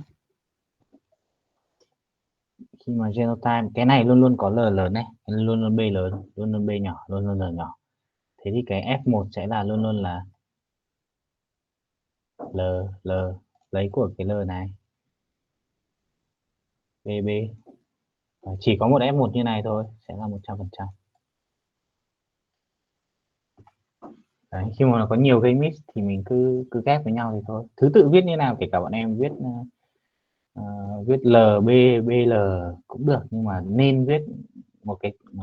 Khi mà genotype cái này luôn luôn có L lớn này, luôn luôn B lớn, luôn luôn B nhỏ, luôn luôn L nhỏ. Thế thì cái F1 sẽ là luôn luôn là L lấy của cái L này, BB. Chỉ có một F1 như này thôi sẽ là 100%. Đấy, khi mà nó có nhiều gây mix thì mình cứ ghép với nhau thì thôi. Thứ tự viết như nào, kể cả bọn em viết viết L B B L cũng được, nhưng mà nên viết một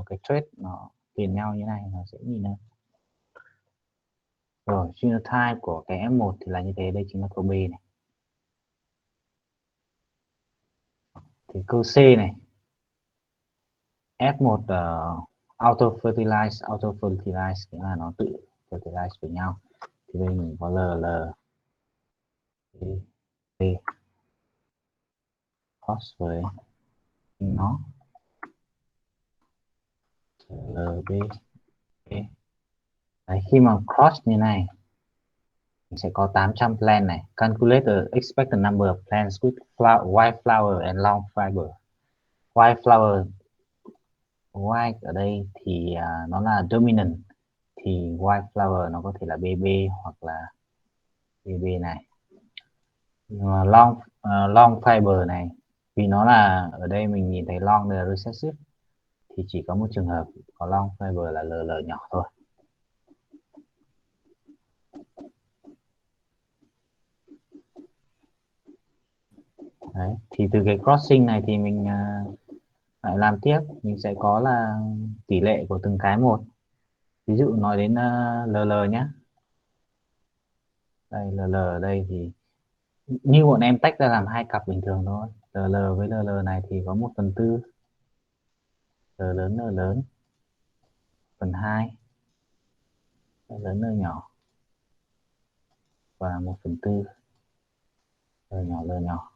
cái thread nó liền nhau như này, nó sẽ nhìn hơn. Rồi genotype của cái F1 thì là như thế, đây chính là câu B này. Thì câu C này, F1 auto fertilize nghĩa là nó tự fertilize với nhau. Thì đây mình có L D cross với nó L B B. Đấy, khi mà cross như này mình sẽ có 800 plant này. Calculate the expected number of plants with white flower and long fiber. White flower, white ở đây thì nó là dominant, thì white flower nó có thể là BB hoặc là BB này. Nhưng mà long fiber này, vì nó là ở đây mình nhìn thấy long là recessive, thì chỉ có một trường hợp có long fiber là LL nhỏ thôi. Đấy, thì từ cái crossing này thì mình lại làm tiếp, mình sẽ có là tỷ lệ của từng cái một. Ví dụ nói đến LL nhé. Đây LL ở đây thì như bọn em tách ra làm hai cặp bình thường thôi. LL với LL này thì có 1/4 L lớn phần 2 L lớn L nhỏ và 1/4 L nhỏ.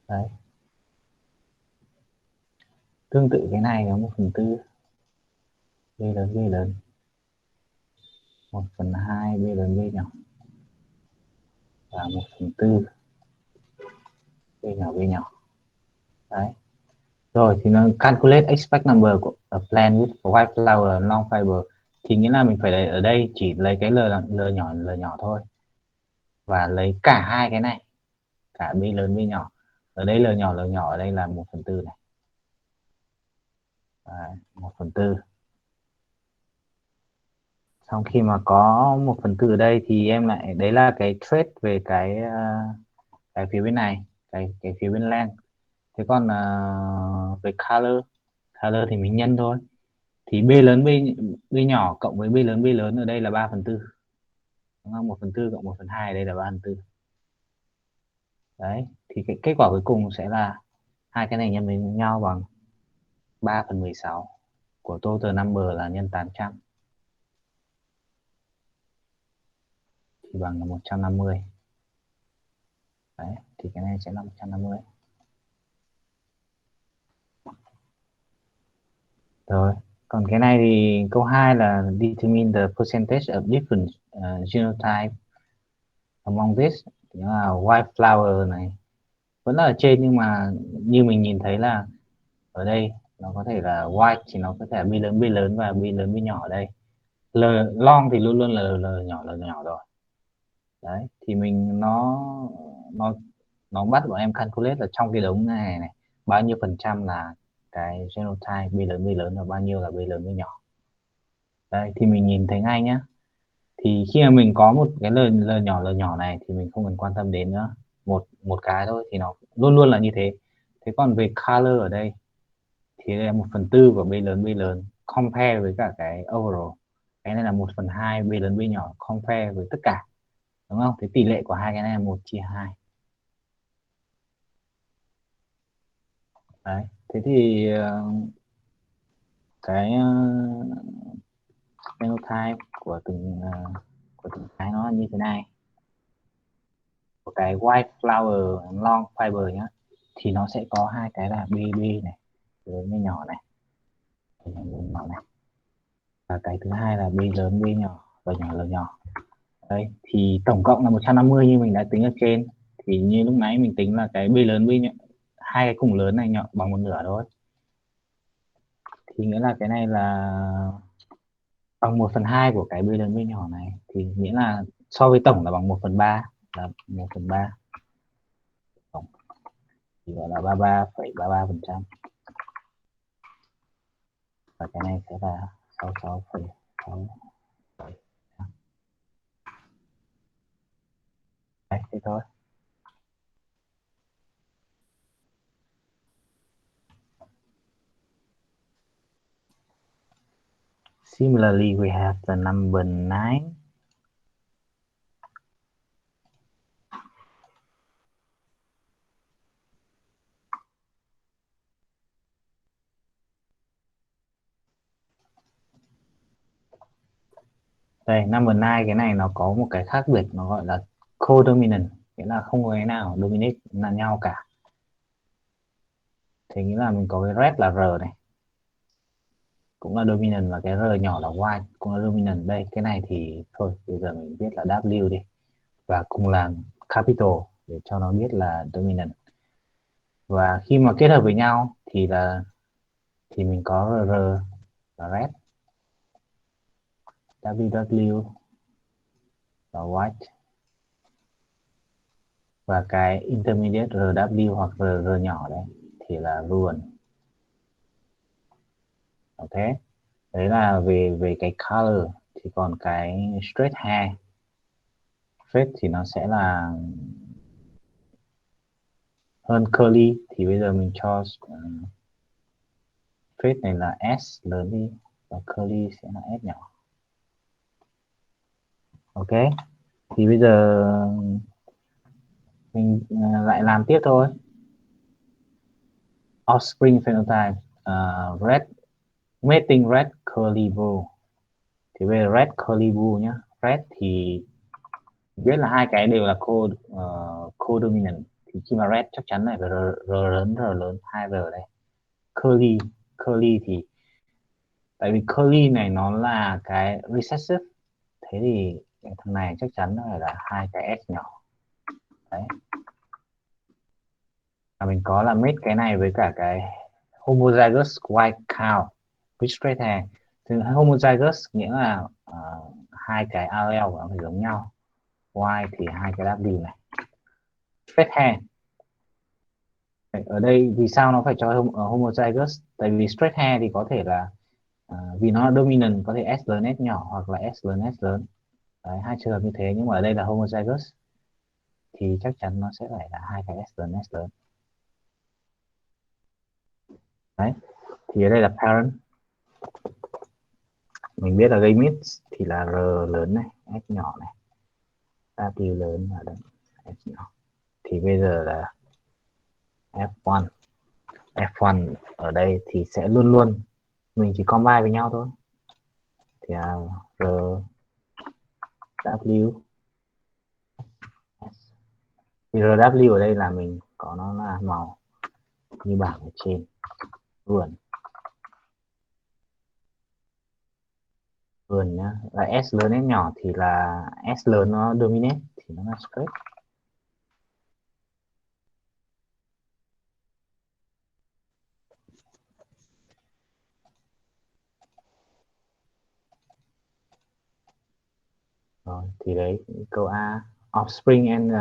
Đấy, tương tự cái này là 1/4 B lớn 1/2 B lớn B nhỏ và 1/4 B nhỏ. Đấy. Rồi thì nó calculate expect number của a plant with white flower and long fiber, thì nghĩa là mình phải ở đây chỉ lấy cái L nhỏ thôi, và lấy cả hai cái này, cả B lớn B nhỏ. Ở đây L nhỏ ở đây là 1/4 này. Đấy, 1/4. Xong khi mà có 1/4 ở đây thì em lại, đấy là cái trait về cái phía bên này, cái phía bên length. Thế còn về color thì mình nhân thôi. Thì B lớn B nhỏ cộng với B lớn ở đây là 3/4. Đúng không? 1/4 cộng 1/2 ở đây là 3/4. Đấy, thì cái kết quả cuối cùng sẽ là hai cái này nhân với nhau bằng 3/16 của total number là nhân 800 thì bằng là 150. Đấy, thì cái này sẽ là 150. Rồi, còn cái này thì câu 2 là determine the percentage of different genotype among this. Thì là white flower này vẫn là ở trên, nhưng mà như mình nhìn thấy là ở đây nó có thể là white thì nó có thể là B lớn và B lớn B nhỏ ở đây. Long thì luôn luôn là L nhỏ rồi. Đấy, thì mình nó nó bắt bọn em calculate là trong cái đống này bao nhiêu % là cái genotype B lớn và bao nhiêu là B lớn B nhỏ. Đây thì mình nhìn thấy ngay nhá. Thì khi mà mình có một cái L nhỏ này thì mình không cần quan tâm đến nữa, một cái thôi thì nó luôn luôn là như thế. Thế còn về color ở đây thì đây là 1/4 của B lớn compare với cả cái overall, cái này là 1/2 B lớn B nhỏ compare với tất cả, đúng không? Thế tỷ lệ của hai cái này là 1/2. Đấy, thế thì cái phenotype của từng cái nó như thế này. Của cái white flower long fiber nhá, thì nó sẽ có hai cái là BB này, lớn B nhỏ này, và cái thứ hai là B lớn B nhỏ, L nhỏ. Đây thì tổng cộng là 150 như mình đã tính ở trên. Thì như lúc nãy mình tính là cái B lớn B nhỏ, hai cái cùng lớn này nhỏ bằng 1/2 thôi, thì nghĩa là cái này là bằng 1/2 của cái B lớn B nhỏ này, thì nghĩa là so với tổng là bằng 1/3, là 1/3 tổng. thì gọi là 33,33%, và cái này sẽ là 66,6. Đấy, thế thôi. Similarly, we have the number 9. Đây, number 9 cái này nó có một cái khác biệt, nó gọi là codominant, nghĩa là không có cái nào dominate là nhau cả. Thì nghĩa là mình có cái red là R này, cũng là dominant, và cái R nhỏ là white cũng là dominant. Đây, cái này thì thôi, bây giờ mình viết là W đi, và cùng là capital để cho nó biết là dominant. Và khi mà kết hợp với nhau thì mình có R là red, WW là white, và cái intermediate RW hoặc R nhỏ đấy thì là ruin. Ok, đấy là về cái color. Thì còn cái straight hair, straight thì nó sẽ là hơn curly, thì bây giờ mình cho straight này là S lớn đi, và curly sẽ là S nhỏ. Ok, thì bây giờ mình lại làm tiếp thôi. Offspring phenotype, red, mating red curly bull. Thì bây giờ red curly bull nhá, red thì biết là hai cái đều là codominant, thì khi mà red chắc chắn này phải R lớn 2R đây. Curly thì tại vì curly này nó là cái recessive, thế thì cái thằng này chắc chắn nó phải là hai cái S nhỏ đấy. Và mình có là mix cái này với cả cái homozygous white cow with straight hair. Thì homozygous nghĩa là hai cái allele của nó phải giống nhau, Y thì hai cái W này. Straight hair ở đây vì sao nó phải cho homozygous? Tại vì straight hair thì có thể là vì nó là dominant, có thể S lớn S nhỏ hoặc là S lớn S lớn. Đấy, hai trường hợp như thế, nhưng mà ở đây là homozygous thì chắc chắn nó sẽ phải là hai cái S lớn S lớn. Đấy, thì ở đây là parent, mình biết là gây mix thì là R lớn này, S nhỏ này, W lớn và S nhỏ. Thì bây giờ là F1. F1 ở đây thì sẽ luôn luôn mình chỉ combine với nhau thôi. Thì R W S. Thì RW ở đây là mình có nó là màu như bảng ở trên vườn nhá, là S lớn S nhỏ thì là S lớn nó dominate thì nó là straight. Rồi, thì đấy câu A, offspring and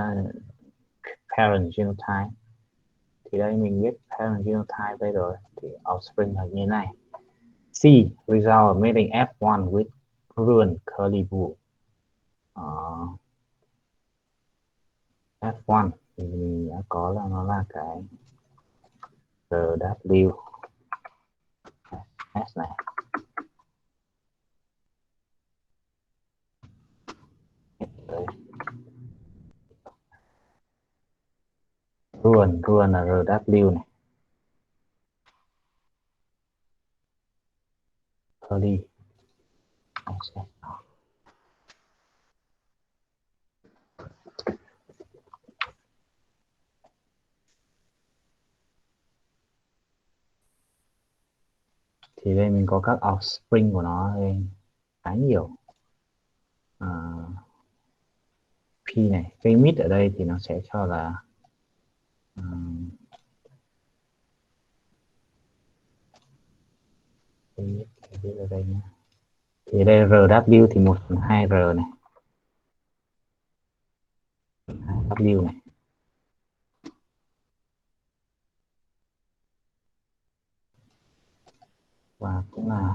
parent genotype. Thì đây mình biết parent genotype đây rồi, thì offspring là như thế này. C, result of mating F1 with ruined curly bull. F1 thì mình đã có là nó là cái RW S này. Đấy. Ruin là RW này. Curly S. Thì đây mình có các offspring của nó đây khá nhiều. P này, cây mid ở đây thì nó sẽ cho là viết ở đây nhé. Thì đây RW thì 1/2R này, W này. và cũng là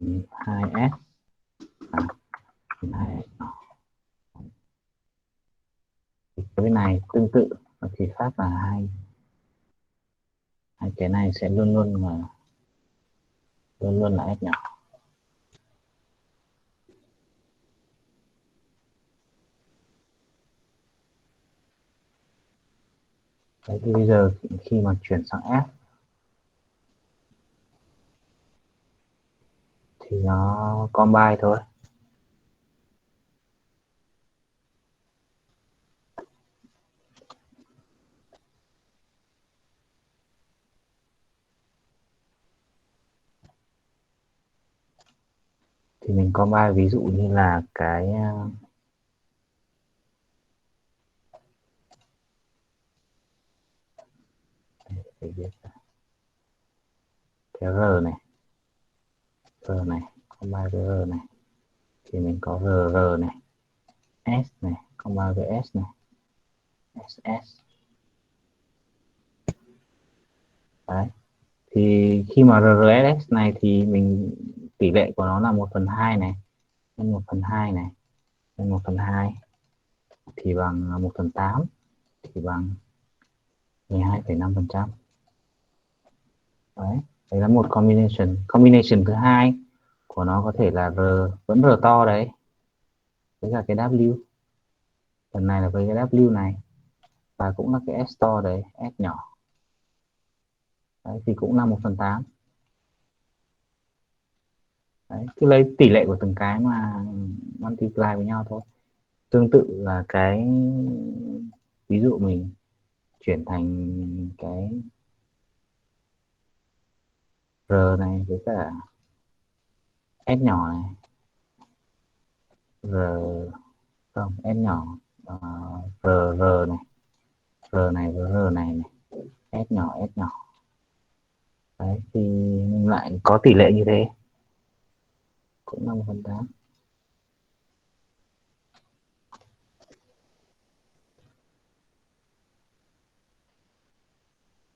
2S và 2S. Cái này tương tự và chỉ khác là hai cái này sẽ luôn luôn là S nhỏ. Đấy, thì bây giờ khi mà chuyển sang F thì nó combine thôi. Thì mình combine ví dụ như là cái cái R này, combine với R này thì mình có R này, S này, combine với S này, SS. Đấy. Thì khi mà RRSS này thì mình tỷ lệ của nó là 1/2 này, nhân 1/2 này, nhân 1/2 thì bằng 1/8 thì bằng 12,5%. Đấy, đấy là một combination. Combination thứ hai của nó có thể là vẫn R to đấy, với cả cái W. Lần này là với cái W này và cũng là cái S to đấy, S nhỏ. Đấy, thì cũng là 1/8. Đấy, cứ lấy tỷ lệ của từng cái mà multiply với nhau thôi. Tương tự là cái ví dụ mình chuyển thành cái R này với cả S nhỏ này, R không S nhỏ, R R này, R này với R này, S nhỏ S nhỏ. Đấy, thì mình lại có tỷ lệ như thế, cũng là 1/8.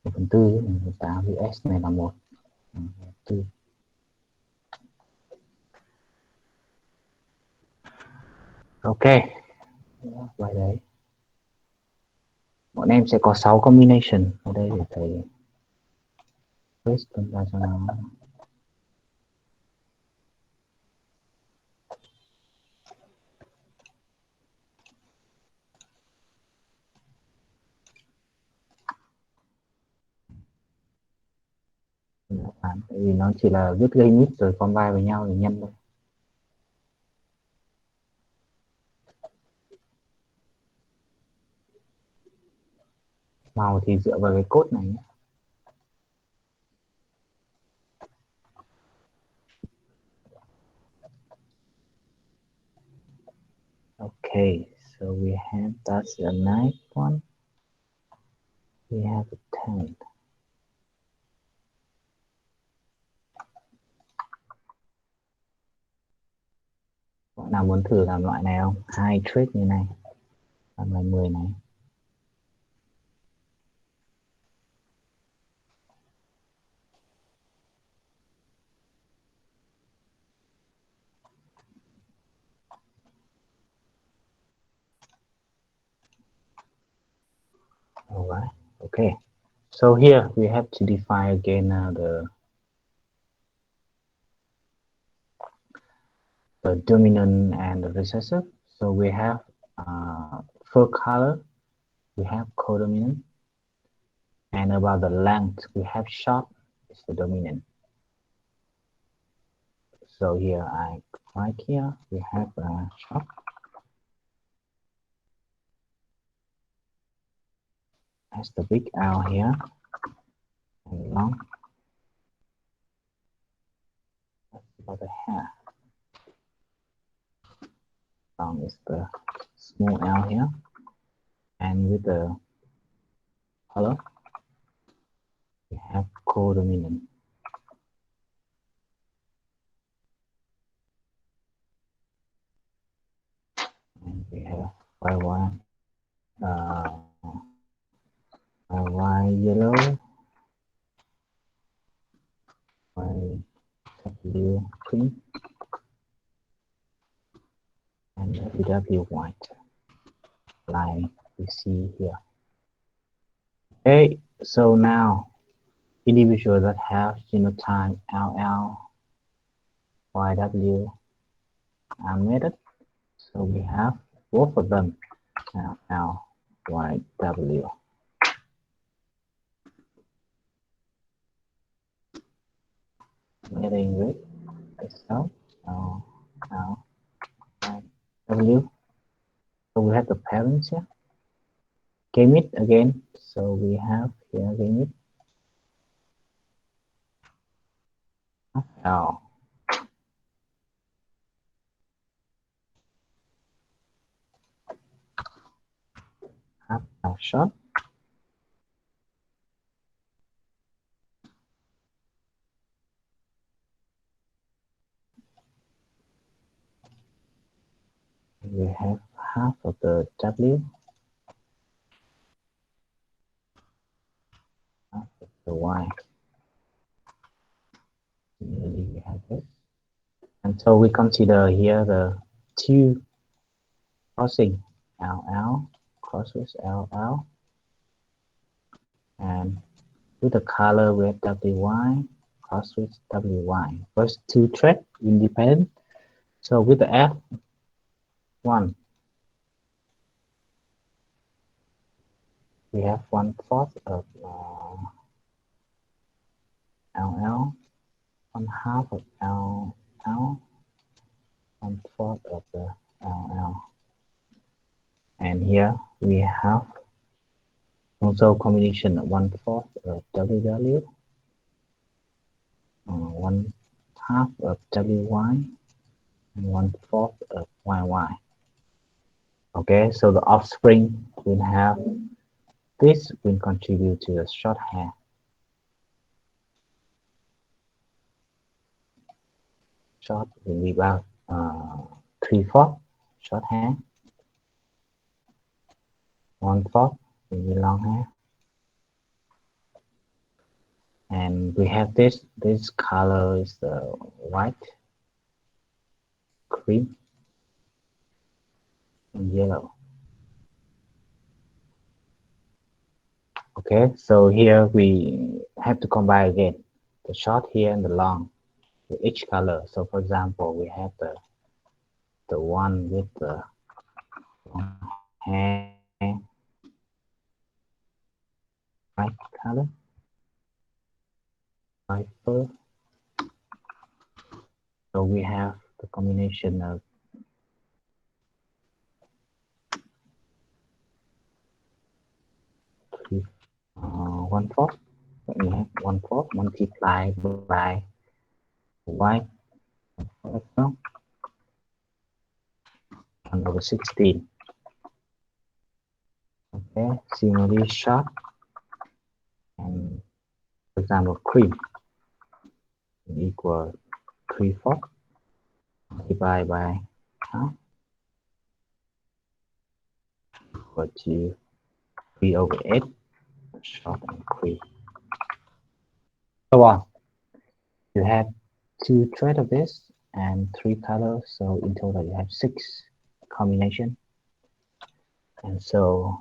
1/4 chứ, 1/8 vì S này là 1/4. Ok, bài đấy bọn em sẽ có 6 combination ở đây để thầy paste ra cho nó. Tại vì nó chỉ là viết gây mít rồi combine với nhau để nhân thôi. Màu thì dựa vào cái code này nhé. Okay, so we have that's a nice one. We have a 10. Bạn nào muốn thử làm loại này không? Hai trick như này, làm lại 10 này. Alright, okay. So here we have to define again the dominant and the recessive. So we have fur color, we have codominant, and about the length, we have short is the dominant. So here I write here, we have short has the big L here, and long about the hair. Long is the small L here, and with the color, we have codominant. And we have uh, YY yellow W cream and W white line we see here. Okay, so now individuals that have genotype LL, YW are mated. So we have both of them, LL, YW. Mating with itself, L, L, YW. So we have the parents here. Gamete again. So we have here gamete L, L short. We have half of the W, half of the Y. Similarly, we have this. And so we consider here the two crossing LL cross with LL, and with the color we have WY cross with WY. First two thread independent. So with the F1, we have 1/4 of LL, one half of LL, 1/4 of the LL. And here we have also combination of 1/4 of WW, 1/2 of WY, and 1/4 of YY. Okay, so the offspring will have this will contribute to the short hair. Short will be about 3/4 short hair, 1/4 will be long hair, and we have this. This color is the white, cream, and yellow. Okay, so here we have to combine again the short here and the long with each color. So for example, we have the one with the long hair, white color, white fur. So we have the combination of 3, 1/4. We have 1/4 multiplied by white, so 1/16. Okay, similarly short and for example cream equal 3/4 multiplied by half equal to 3/8 short and cream. So on. You have two thread of this and three colors, so in total you have 6 combination. And so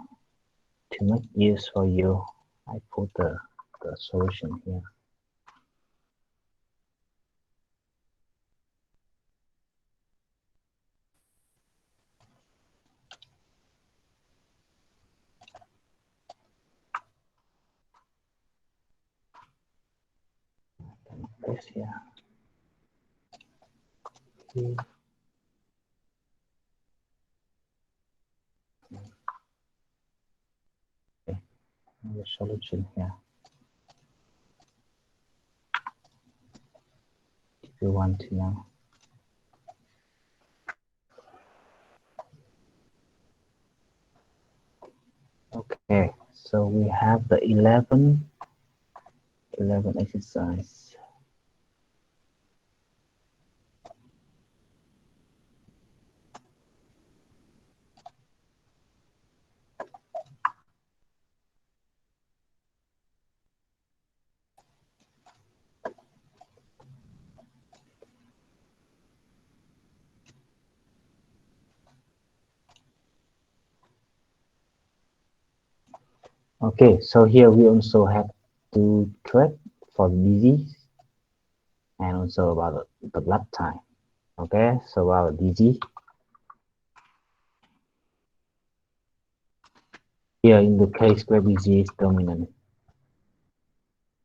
to make use for you, I put the solution here. This here. Okay, the solution here. If you want to know. Okay, so we have the 11 exercise. Okay, so here we also have two thread for disease and also about the blood type. Okay, so about disease, here in the case where disease is dominant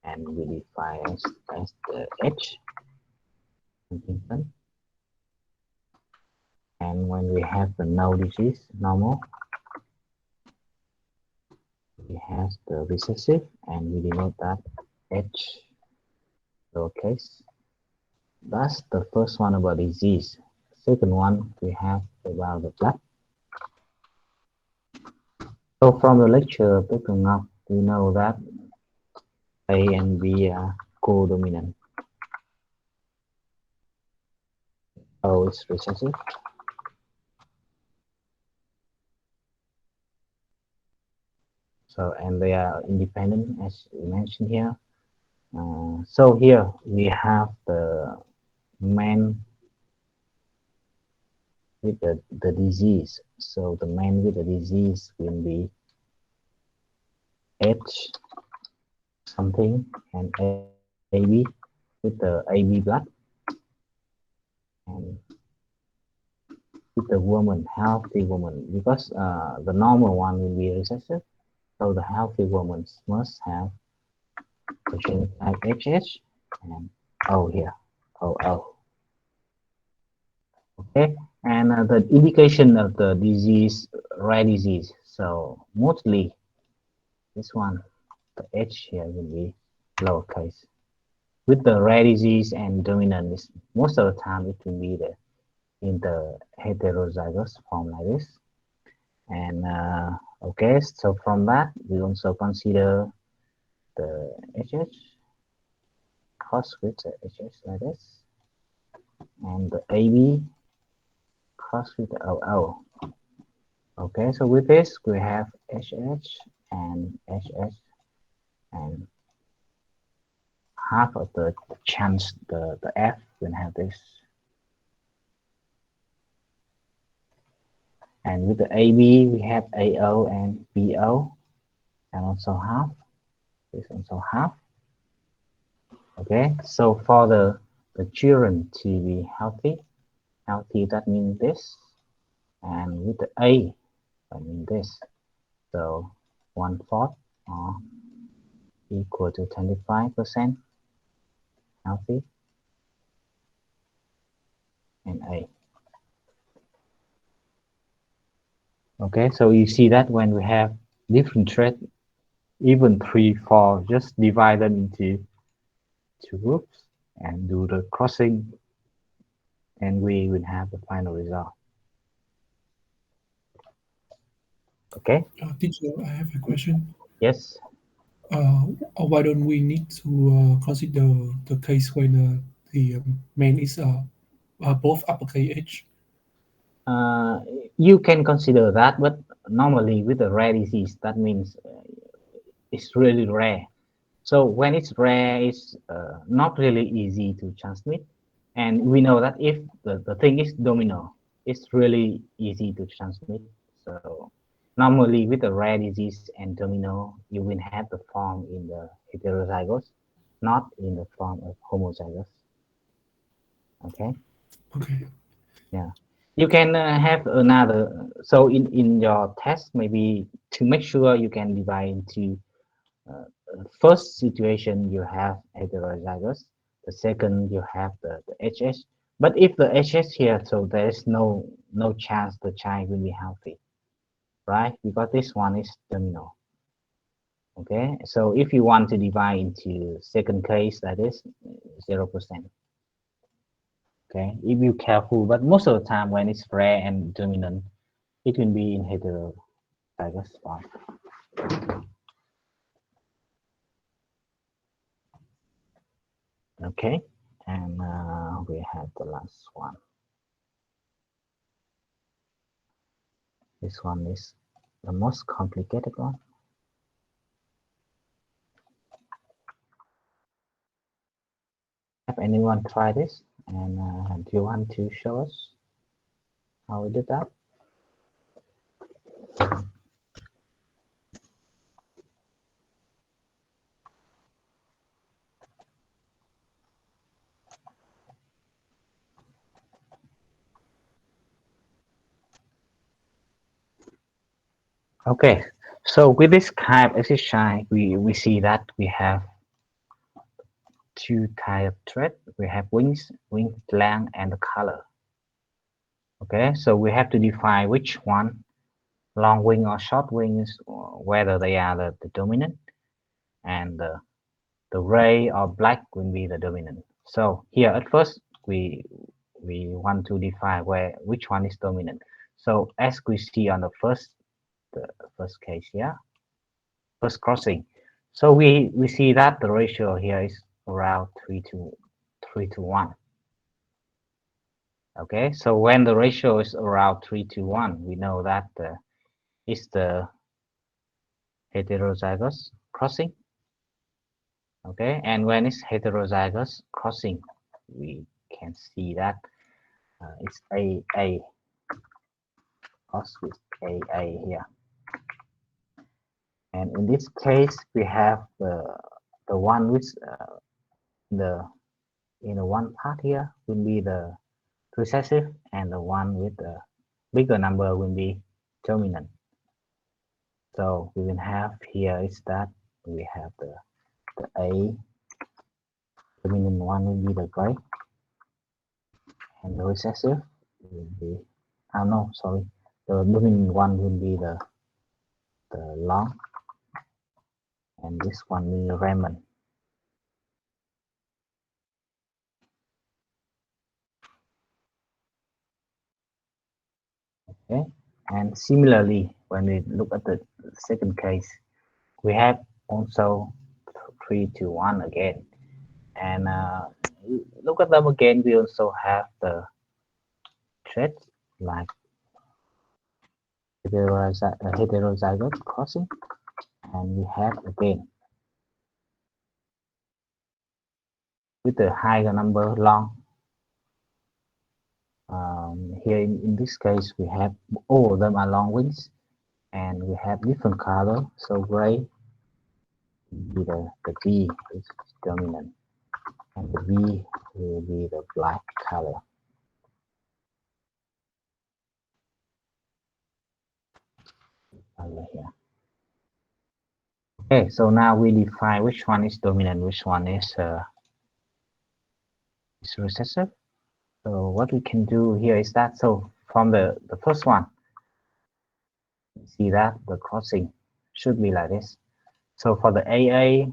and we define as the H infant, and when we have the no disease normal, we have the recessive and we denote that H lowercase. That's the first one about disease. Second one we have about the blood. So from the lecture taken up, we know that A and B are codominant. O is recessive. So and they are independent as we mentioned here. So here we have the man with the disease. So the man with the disease will be H something and AB with the AB blood and with the woman, healthy woman, because the normal one will be recessive. So the healthy woman must have the genotype HH and O here, OO. Okay, and the indication of the disease, rare disease. So mostly this one, the H here will be lowercase. With the rare disease and dominant, most of the time it will be the in the heterozygous form like this. And okay, so from that we also consider the HH cross with the HH like this, and the AB cross with the OO. Okay, so with this we have HH and HH and half of the chance the F will have this. And with the AB we have AO and BO and also half. This also half. Okay, so for the children to be healthy that means this, and with the A that means this. So 1/4 or equal to 25% healthy and A. Okay, so you see that when we have different traits, even 3, 4, just divide them into two groups and do the crossing, and we will have the final result. Okay,
Teacher, I have a question.
yes.
Why don't we need to consider the case when the man is both uppercase H?
Uh, you can consider that, but normally with a rare disease, that means it's really rare. So when it's rare, it's not really easy to transmit. And we know that if the thing is domino, it's really easy to transmit. So normally with a rare disease and domino, you will have the form in the heterozygous, not in the form of homozygous. Okay.
Okay.
Yeah. You can have another. So in your test, maybe to make sure you can divide into uh, first situation you have heterozygous, the second you have the HS. But if the HS here, so there is no chance the child will be healthy, right? Because this one is terminal. Okay, so if you want to divide into second case, that is 0%. Okay, if you careful, but most of the time when it's rare and dominant, it will be in heterozygous form. Okay, and we have the last one. This one is the most complicated one. Have anyone tried this? And do you want to show us how we did that? Okay, so with this kind of exercise, we see that we have two type of thread. We have wing length, and the color. Okay, so we have to define which one, long wing or short wings, or whether they are the dominant, and the gray or black will be the dominant. So here at first we want to define where which one is dominant. So as we see on the first case here, first crossing. So we see that the ratio here is around 3 to 1. Okay, so when the ratio is around 3 to 1, we know that is the heterozygous crossing. Okay, and when it's heterozygous crossing, we can see that it's A cross with A here. And in this case, we have the one with the in the one part here will be the recessive, and the one with the bigger number will be dominant. So we will have here is that we have the A dominant one will be the gray, and the recessive will be no, sorry, the dominant one will be the long, and this one will be Raymond. Okay, and similarly, when we look at the second case, we have also 3 to 1 again, and look at them again. We also have the traits like heterozygous crossing, and we have again with the higher number long. Here in this case, we have all of them are long wings, and we have different color. So gray will be the B is dominant, and the B will be the black color over here. Okay, so now we define which one is dominant, which one is recessive. So what we can do here is that, so from the first one, you see that the crossing should be like this. So for the AA,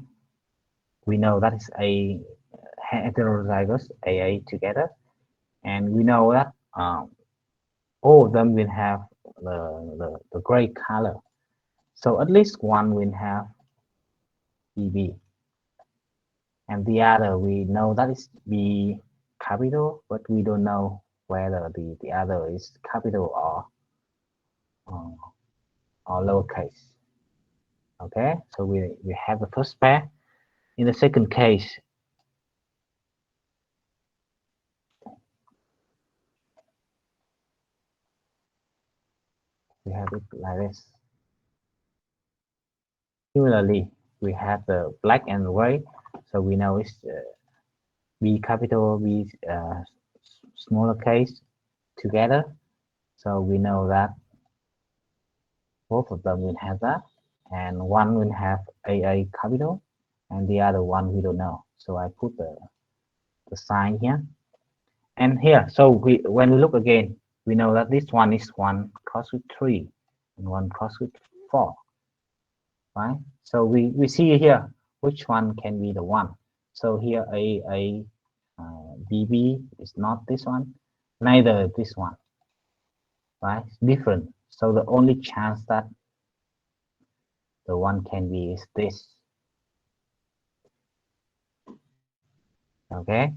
we know that is a heterozygous AA together, and we know that all of them will have the gray color. So at least one will have BB, and the other we know that is B capital, but we don't know whether the other is capital uh, or lowercase. Okay, so we have the first pair. In the second case, we have it like this. Similarly, we have the black and gray, so we know it's B capital, B smaller case together. So we know that both of them will have that, and one will have AA capital, and the other one we don't know. So I put the sign here, and here. So when we look again, we know that this one is one cross with 3, and one cross with 4, right? So we see here which one can be the one. So here BB is not this one, neither this one, right? It's different. So the only chance that the one can be is this. Okay,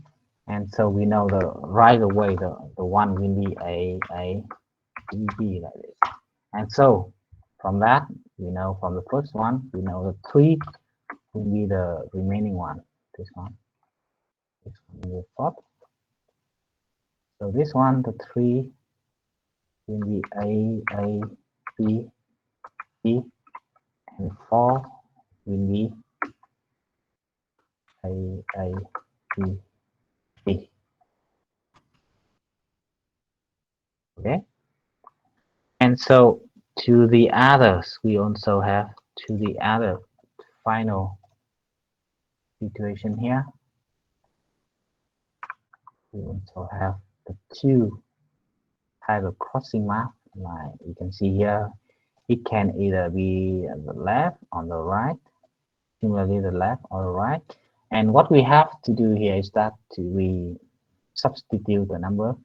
and so we know the right away the one will be a BB like this. And so from that, we know from the first one, we know the 3 will be the remaining one. This one will be the 4th. So this one, the 3 will be A, B, B, and 4 will be A, B, B. Okay, and so To the others, we also have to the other final situation here. We also have the two type of crossing mark. Like you can see here, it can either be on the left, on the right, similarly the left or the right. And what we have to do here is that we substitute the number.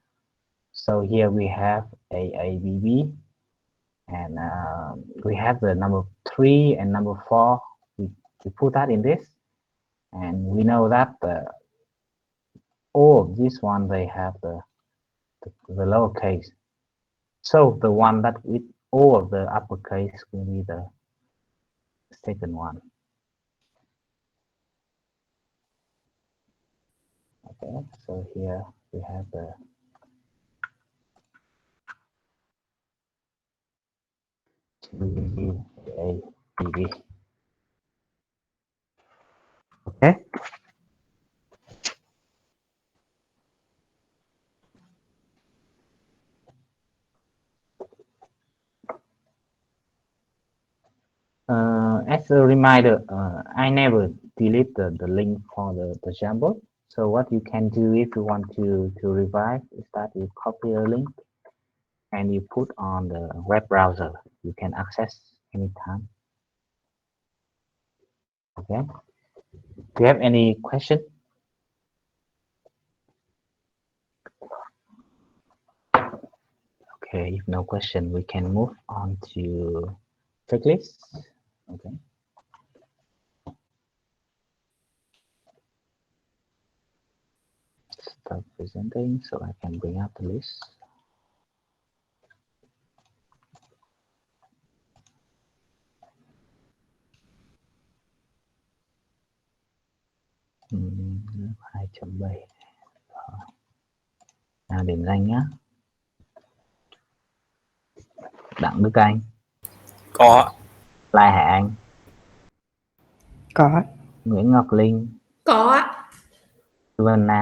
So here we have A, B, B, and we have the number 3 and number 4. We put that in this, and we know that all of this one they have the lowercase. So the one that with all of the uppercase will be the second one. Okay, so here we have the A, B, B. Okay. As a reminder, I never delete the link for the Jamboard. So what you can do if you want to revise is that you copy the link and you put on the web browser. You can access anytime. Okay. Do you have any question? Okay, if no question, we can move on to checklist. Okay. Stop presenting so I can bring up the list. Lớp 2.7. Điểm danh nhá. Đặng Đức Anh,
Có.
Lai Hà Anh,
Có.
Nguyễn Ngọc Linh,
Có ạ.
Vân Nam.